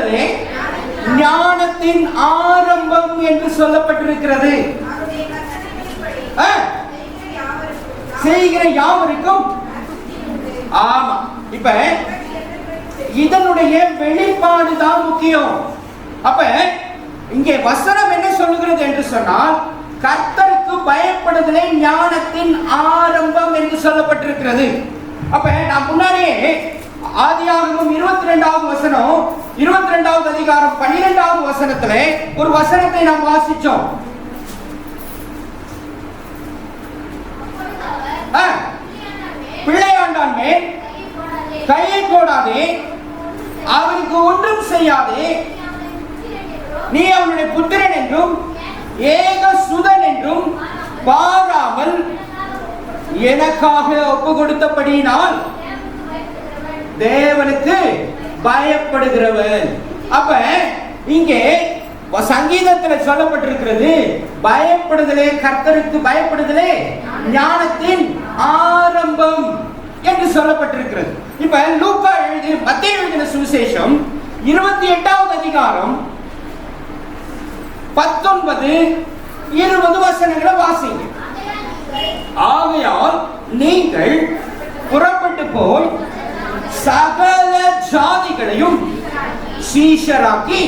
பயப்படுதலே ஞானத்தின் ஆரம்பம் என்று சொல்லப்பட்டிருக்கிறது. செய்கிற யாவருக்கும். ஆமா, இப்ப இதனுடைய வெளிப்பாடு தான் முக்கியம். அப்ப இங்கே வசனம் என்ன சொல்லுகிறது என்று சொன்னால், கர்த்தருக்கு பயப்படுதலே ஞானத்தின் ஆரம்பம் என்று சொல்லப்பட்டிருக்கிறது. அப்ப நான் முன்னாடியே ஆதியாகமம் 22வது வசனம் 22வது அதிகாரம் 12வது வசனத்துல ஒரு வசனத்தை நாம் வாசிச்சோம். பிள்ளையாண்டான் மேல் கையை போடாதே, அவனுக்கு ஒன்றும் செய்யாதே, நீ அவனுடைய புத்திரன் என்றும் ஏக சுதன் என்றும் பாராமல் எனக்காக ஒப்பு கொடுத்தபடியினால் தேவனுக்கு பயப்படுகிறவன். அப்ப இங்கே சங்கீதத்தில் சொல்லப்பட்டிருக்கிறது, பயப்படுதலே, கர்த்தருக்கு பயப்படுதலே ஞானத்தின் ஆரம்பம் என்று சொல்லப்பட்டிருக்கிறது. இப்ப லூக்கா மத்தேயு எழுதின சுவிசேஷம் 28வது அதிகாரம் 19, 20 வசனங்களை வாசிங்க. ஆகையால் நீங்கள் புறப்பட்டு போய் சகல ஜாதிகளையும் சீஷராக்கி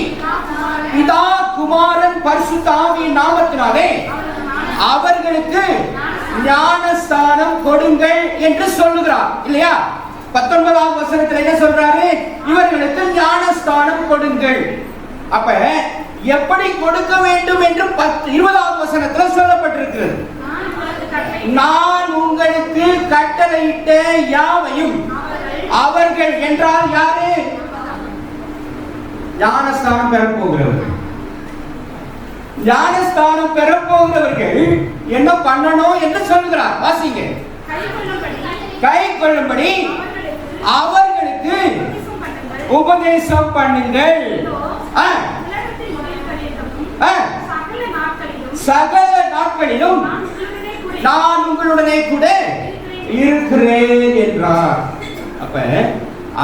பிதா குமாரன் பரிசுத்த ஆவியின் நாமத்தினாலே அவர்களுக்கு ஞானஸ்தானம் கொடுங்கள் என்று சொல்லுகிறார் இல்லையா? 19வது வசனத்தில் என்ன சொல்றாரு? இவர்களுக்கு ஞானஸ்தானம் கொடுங்கள். அப்ப எப்படி கொடுக்க வேண்டும் என்று 20வது வசனத்தில் சொல்லப்பட்டிருக்கிறது. நான் உங்களுக்கு கட்டளையிட்ட யாவையும் அவர்கள் என்றால் யாரு? ஞானஸ்தானம் பெறப்போகிறவர்கள். ஞானஸ்தானம் பெறப்போகிறவர்கள் என்ன பண்ணணும் என்று சொல்கிறார். வாசிங்க. கை கொள்ளும்படி அவர்களுக்கு உபதேசம் பண்ணுங்கள். சகல நாட்களிலும் நான் உங்களுடனே கூட இருக்கிறேன் என்றார். அப்ப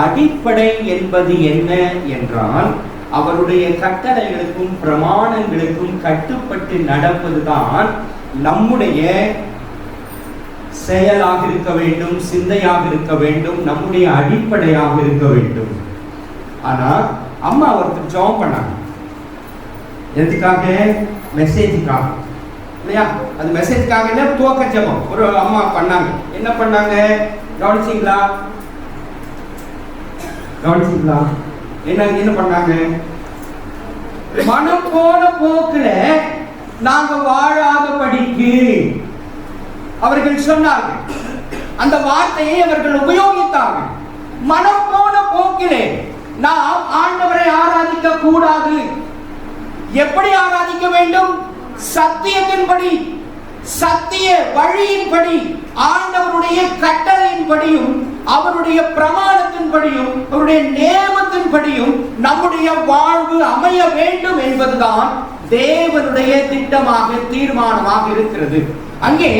அடிப்படை என்பது என்ன என்றால், அவருடைய கட்டளைகளுக்கும் பிரமாணங்களுக்கும் கட்டுப்பட்டு நடப்பதுதான் நம்முடைய செயலாக இருக்க வேண்டும், சிந்தையாக இருக்க வேண்டும், நம்முடைய அடிப்படையாக இருக்க வேண்டும். ஆனா அம்மா ஒருத்தர் ஜெபம் பண்ணாங்க. எதுக்காக? மெசேஜுக்காக இல்லையா? அது மெசேஜுக்காக இல்ல, துவக்க ஜெபம் ஒரு அம்மா பண்ணாங்க. என்ன பண்ணாங்க? கவனிச்சீங்களா? என்ன பண்ணாங்க? மனம் போன போக்குல நாங்க வாழாதபடிக்கு அவர்கள் சொன்னார்கள். அந்த வார்த்தையை அவர்கள் உபயோகித்தார்கள். மனம் போன போக்கிலே நாம் ஆண்டவரை ஆராதிக்க கூடாது. எப்படி ஆராதிக்க வேண்டும்? சத்தியத்தின்படி, சத்திய வழியின்படி, ஆண்டவருடைய கட்டளையின்படியும் அவருடைய பிரமாணத்தின்படியும் அவருடைய நேமத்தின்படியும் நம்முடைய வாழ்வு அமைய வேண்டும் என்பதுதான் தேவனுடைய திட்டமாக, தீர்மானமாக இருக்கிறது. அங்கே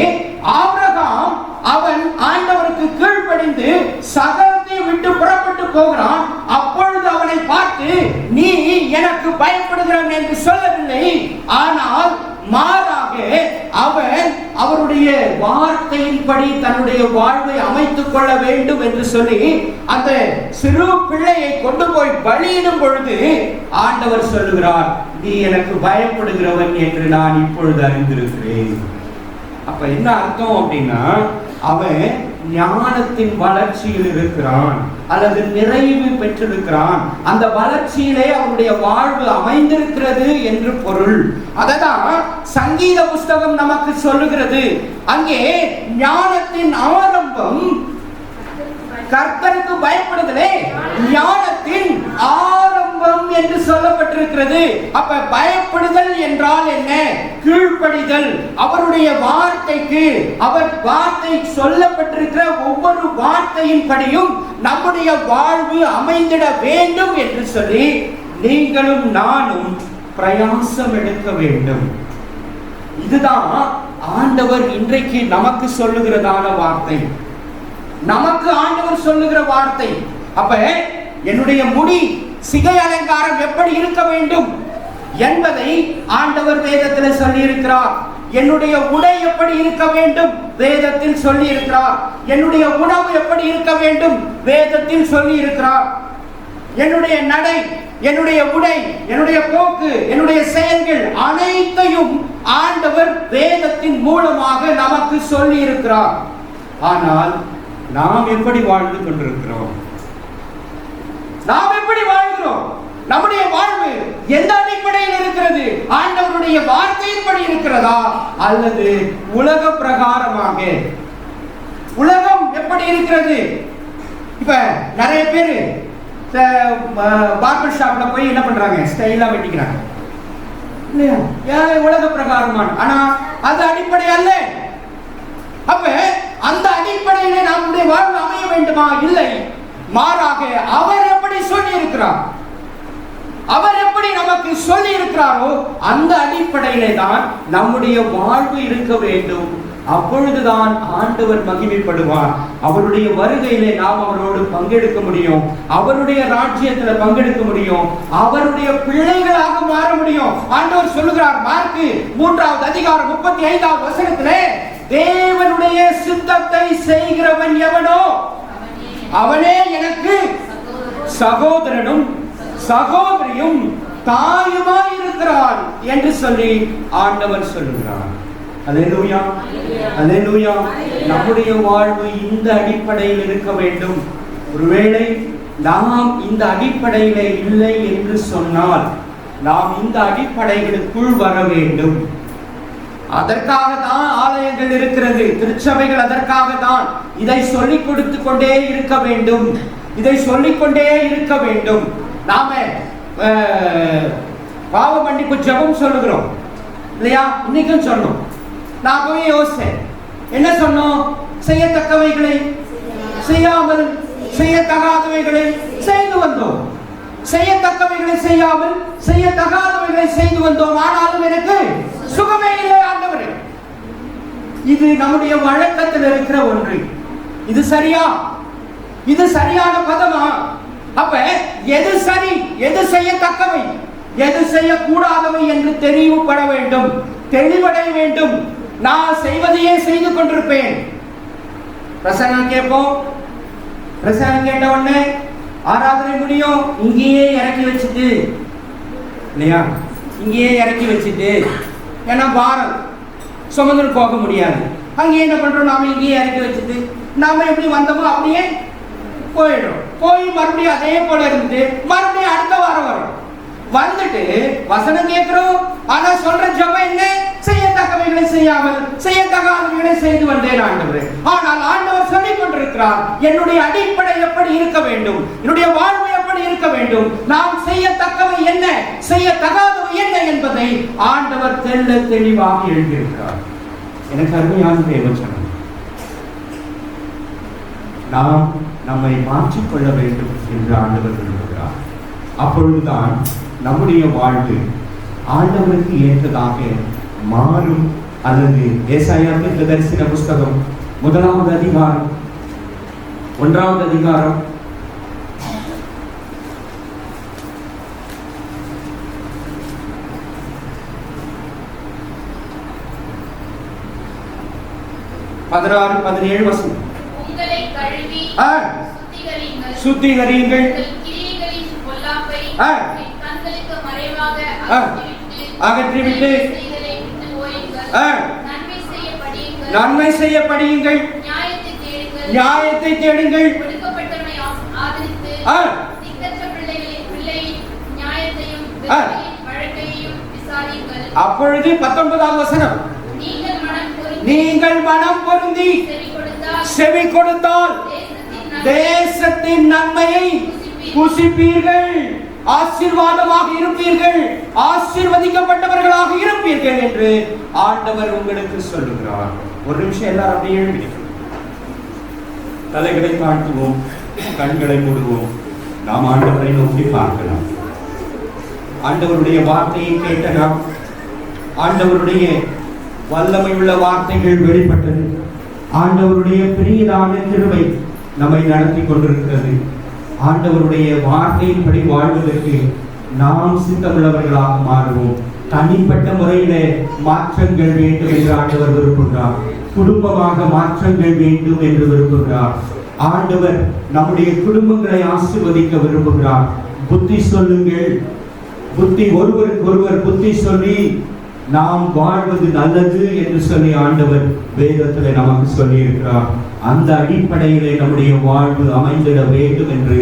ஆபிரகாம் அவன் ஆண்டவருக்கு கீழ்ப்படிந்து சகலத்தை விட்டு புறப்பட்டு போகிறான். அப்பொழுது அவனை பார்த்து, நீ எனக்கு பயப்படுகிறவன் என்று சொல்லவில்லை, ஆனால் மாறாக அவன் அவருடைய வார்த்தையின்படி தன்னுடைய வாழ்வை அமைத்துக் கொள்ள வேண்டும் என்று சொல்லி அந்த சிறு பிள்ளையை கொண்டு போய் பலியிடும் பொழுது ஆண்டவர் சொல்லுகிறார், நீ எனக்கு பயப்படுகிறவன் என்று நான் இப்பொழுது அறிந்திருக்கிறேன். அப்ப என்ன அர்த்தம் அப்படின்னா, அவன் ஞானத்தின் வளர்ச்சியில் இருக்கிறான் அல்லது நிறைவு பெற்றிருக்கிறான். அந்த வளர்ச்சியிலே அவனுடைய வாழ்வு அமைந்திருக்கிறது என்று பொருள். அததான் சங்கீத புஸ்தகம் நமக்கு சொல்லுகிறது. அங்கே ஞானத்தின் ஆரம்பம் கர்த்தருக்கு பயப்படுதலே ஞானத்தின் ஆரம்பம் என்று சொல்லப்பட்டிருக்கிறது. அப்ப பயப்படுதல் என்றால் என்ன? கீழ்ப்படிதல். அவருடைய வார்த்தைக்கு, அவர் வார்த்தை சொல்லப்பட்டிருக்கிற ஒவ்வொரு வார்த்தையின் படியும் நம்முடைய வாழ்வு அமைந்திட வேண்டும் என்று சொல்லி நீங்களும் நானும் பிரயாசம் எடுக்க வேண்டும். இதுதான் ஆண்டவர் இன்றைக்கு நமக்கு சொல்லுகிறதான வார்த்தை, நமக்கு ஆண்டவர் சொல்லுகிற வார்த்தை. அப்ப என்னுடைய முடி சிகை அலங்காரம் எப்படி இருக்க வேண்டும் என்பதை ஆண்டவர் வேதத்தில் சொல்லி இருக்கிறார். என்னுடைய உடை எப்படி இருக்க வேண்டும் வேதத்தில் சொல்லி இருக்கிறார். என்னுடைய உணவு எப்படி இருக்க வேண்டும் வேதத்தில் சொல்லி இருக்கிறார். என்னுடைய நடை, என்னுடைய உடை, என்னுடைய போக்கு, என்னுடைய செயல்கள் அனைத்தையும் ஆண்டவர் வேதத்தின் மூலமாக நமக்கு சொல்லி இருக்கிறார். ஆனால் நாம் எப்படி வாழ்ந்து கொண்டிருக்கிறோம்? நாம் எப்படி வாழ்கிறோம்? நம்முடைய வாழ்வு எந்த அடிப்படையில் இருக்கிறது? ஆண்டவருடைய வார்த்தையின்படி இருக்கிறதா அல்லது உலக பிரகாரமாக? உலகம் எப்படி இருக்கிறது? இப்ப நிறைய பேர் பார்பர் ஷாப்ல போய் என்ன பண்றாங்க? ஸ்டைலா வெட்டிக்கிறாங்க இல்லையா? உலக பிரகாரமான. ஆனா அது அடிப்படை அல்ல. அப்ப அந்த அடிப்படையிலே நம்முடைய வாழ்வு அமைய வேண்டுமா? இல்லை. மாறாக அவர் எப்படி சொல்லி இருக்கிறார், அவர் எப்படி நமக்கு சொல்லி இருக்கிறாரோ அந்த அடிப்படையிலே தான் நம்முடைய வாழ்வு இருக்க வேண்டும். அப்பொழுதுதான் ஆண்டவர் மகிமைப்படுவார். அவருடைய வருகையிலே நாம் அவரோடு பங்கெடுக்க முடியும். அவருடைய ராஜ்யத்தில் பங்கெடுக்க முடியும். அவருடைய பிள்ளைகளாக மாற முடியும். ஆண்டவர் சொல்லுகிறார், மார்க்கு 3வது அதிகாரம் 35வது வசனத்திலே, தேவனுடைய சித்தத்தை செய்கிறவன் எவனோ அவனே எனக்கு சகோதரனும் சகோதரியும் தாயுமாய் இருக்கிறான் என்று சொல்லி ஆண்டவர் சொல்லுகிறார். அல்லேலூயா, அல்லேலூயா. நம்முடைய வாழ்வு இந்த அடிப்படையில் இருக்க வேண்டும். ஒருவேளை நாம் இந்த அடிப்படையில இல்லை என்று சொன்னால் நாம் இந்த அடிப்படைகளுக்குள் வர வேண்டும். அதற்காக தான் ஆலயங்கள் இருக்கிறது, திருச்சபைகள் அதற்காக தான். இதை சொல்லிக் கொடுத்து கொண்டே இருக்க வேண்டும், இதை சொல்லிக் கொண்டே இருக்க வேண்டும். நாம பாவ மன்னிப்பு ஜெபம் சொல்லுகிறோம் இல்லையா? இன்னைக்கும் சொன்னோம். நான் போய் யோசிச்சேன், என்ன சொன்னோம்? செய்யத்தக்கவைகளை செய்யாமல் செய்யத்தகாதவைகளை செய்து வந்தோம். செய்யத்தக்கவைகளை செய்யாமல் செய்யத்தகாதவைகளை செய்து வந்தோம். ஆனாலும் எனக்கு சுகமே இல்லை ஆண்டவரே. இது நம்முடைய வழக்கத்தில் இருக்கிற ஒன்று. இது சரியா? இது சரியான பதமா? அப்ப எது சரி, எது செய்யத்தக்கவை, எது செய்யக்கூடாதவை என்று தெளிவுபட வேண்டும், தெளிவடைய வேண்டும். நான் செய்வதையே செய்து கொண்டிருப்பேன். பிரசங்கம் கேட்போம். பிரசங்கம் கேட்ட உடனே ஆராதனை முடியும், இங்கேயே இறக்கி வச்சுட்டு இல்லையா? இங்கேயே இறக்கி வச்சுட்டு, ஏன்னா பாரம் சுமந்து போக முடியாது. அங்கேயே என்ன பண்றோம்? நாம இங்கேயே இறக்கி வச்சுட்டு நாம எப்படி வந்தோமோ அப்படியே போயிடும். போய் மறுபடியும் அதே போல இருந்து மறுபடியும் அடுத்த வாரம் வரும். வந்துட்டு வசனம் கேட்கிறோம். ஆனா சொல்ற ஜெபம் என்ன? செய்யத்தக்கவைகளை செய்யாமல் செய்யத்தகாதவைகளை செய்து வந்தேன் ஆண்டவரே. ஆனால் ஆண்டவர் சொல்லிக் கொண்டிருக்கிறார், என்னுடைய அடிப்படை எப்படி இருக்க வேண்டும், என்னுடைய வாழ்வு எப்படி இருக்க வேண்டும், நாம் செய்யத்தக்கவை என்ன, செய்யத்தகாதவை என்ன என்பதை ஆண்டவர் தெள்ள தெளிவாக எழுதியிருக்கிறார். எனக்கு அருமையான தேவச்சனம். நாம் நம்மை மாற்றிக்கொள்ள வேண்டும் என்று ஆண்டவர் விரும்புகிறார். அப்பொழுதுதான் நம்முடைய வாழ்வு ஆண்டவருக்கு ஏற்றதாக மாறும். அல்லது ஏசாயா தீர்க்கதரிசன புஸ்தகம் 1வது அதிகாரம் 1வது அதிகாரம் 16-17 வசனம். உங்களை கழுவி சுத்திகரியுங்கள், கிரியைகளின் பொல்லாப்பை கண்களுக்கு மறைவாக அகற்றிவிட்டு நன்மை செய்ய படியுங்கள், நியாயத்தை தேடுங்கள், ஒடுக்கப்பட்டவனை ஆதரித்து திக்கற்ற பிள்ளையின் நியாயத்தையும் வழக்கையும் விசாரியுங்கள். அப்பொழுது 19வது வசனம், நீங்கள் மனம் பொருந்தி செவி கொடுத்தால் தேசத்தின் நன்மையை புசிப்பீர்கள், ஆசீர்வாதமாக இருப்பீர்கள், ஆசீர்வதிக்கப்பட்டவர்களாக இருப்பீர்கள் என்று ஆண்டவர் உங்களுக்கு சொல்லுகிறார். ஒரு நிமிஷம் எல்லாரும் அப்படியே எழுந்திருக்கிறோம். தலைகளை தாழ்த்துவோம், கண்களை மூடுவோம். நாம் ஆண்டவரை நோக்கி பார்க்கலாம். ஆண்டவருடைய வார்த்தையை கேட்ட நாம், ஆண்டவருடைய வல்லமை உள்ள வார்த்தைகள் வெளிப்பட்டது. ஆண்டவருடைய பெரியதான கிருபை நம்மை நடத்தி கொண்டிருக்கிறது. ஆண்டவருடைய வார்த்தையின்படி வாழ்வதற்கு நாம் சித்தமுள்ளவர்களாக மாறுவோம். தனிப்பட்ட முறையில மாற்றங்கள் வேண்டும் என்று ஆண்டவர் விரும்புகிறார். குடும்பமாக மாற்றங்கள் வேண்டும் என்று விரும்புகிறார். ஆண்டவர் நம்முடைய குடும்பங்களை ஆசீர்வதிக்க விரும்புகிறார். புத்தி சொல்லுங்கள், புத்தி ஒருவருக்கு ஒருவர் புத்தி சொல்லி நாம் வாழ்வது நல்லது என்று சொல்லி ஆண்டவர் வேதத்திலே நமக்கு சொல்லி இருக்கிறார். அந்த அடிப்படையிலே நம்முடைய வாழ்வு அமைந்திட வேண்டும் என்று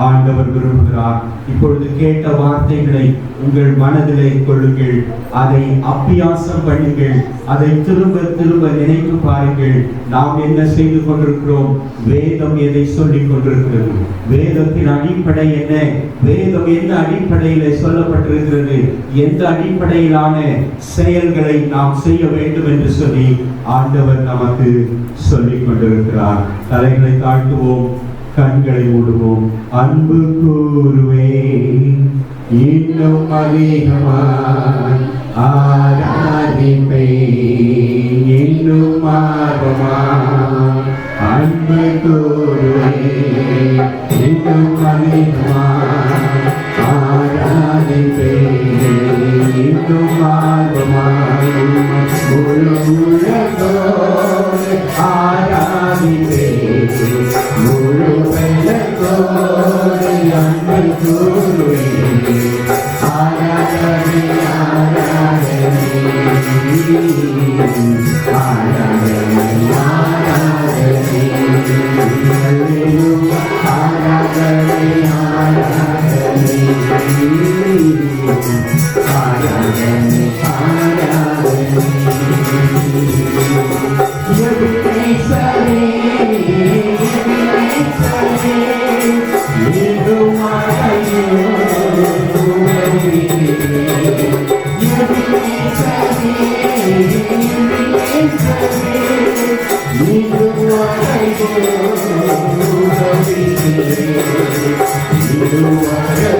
ஆண்டவர் விரும்புகிறார். இப்பொழுது கேட்ட வார்த்தைகளை உங்கள் மனதிலே கொள்ளுங்கள், அதை அபியாசம் பண்ணுங்கள், அதை திரும்ப திரும்ப நினைத்து பாருங்கள். நாம் என்ன செய்து கொண்டிருக்கிறோம்? வேதம் எதை சொல்லிக் கொண்டிருக்கிறது? வேதத்தின் அடிப்படை என்ன? வேதம் எந்த அடிப்படையிலே சொல்லப்பட்டிருக்கிறது? எந்த அடிப்படையிலான செயல்களை நாம் செய்ய வேண்டும் என்று சொல்லி ஆண்டவர் நமக்கு சொல்லிக் கொண்டிருக்கிறார். தலைகளை தாழ்த்துவோம், கண்களை மூடுவோம். அன்பு கூறுவே இன்னும் அதிகமாய் ஆராதிப்பே இன்னும் ஆர்வமாய் அன்பு கூறுவே இன்னும் அதிகமாய் ஆராதிப்பே இன்னும் ஆர்வமாய் முழு உலகோடு ஆராதிப்பே முழு வெள்ளத்தோடு அன்பு கூறுவே ஆராதனை ஆராதனை ஆராதனை ஆராதனை ஆராதனை ஆராதனை ஆராதனை ஆராதனை எபினேசரே எபினேசரே நீதுமாயோ You are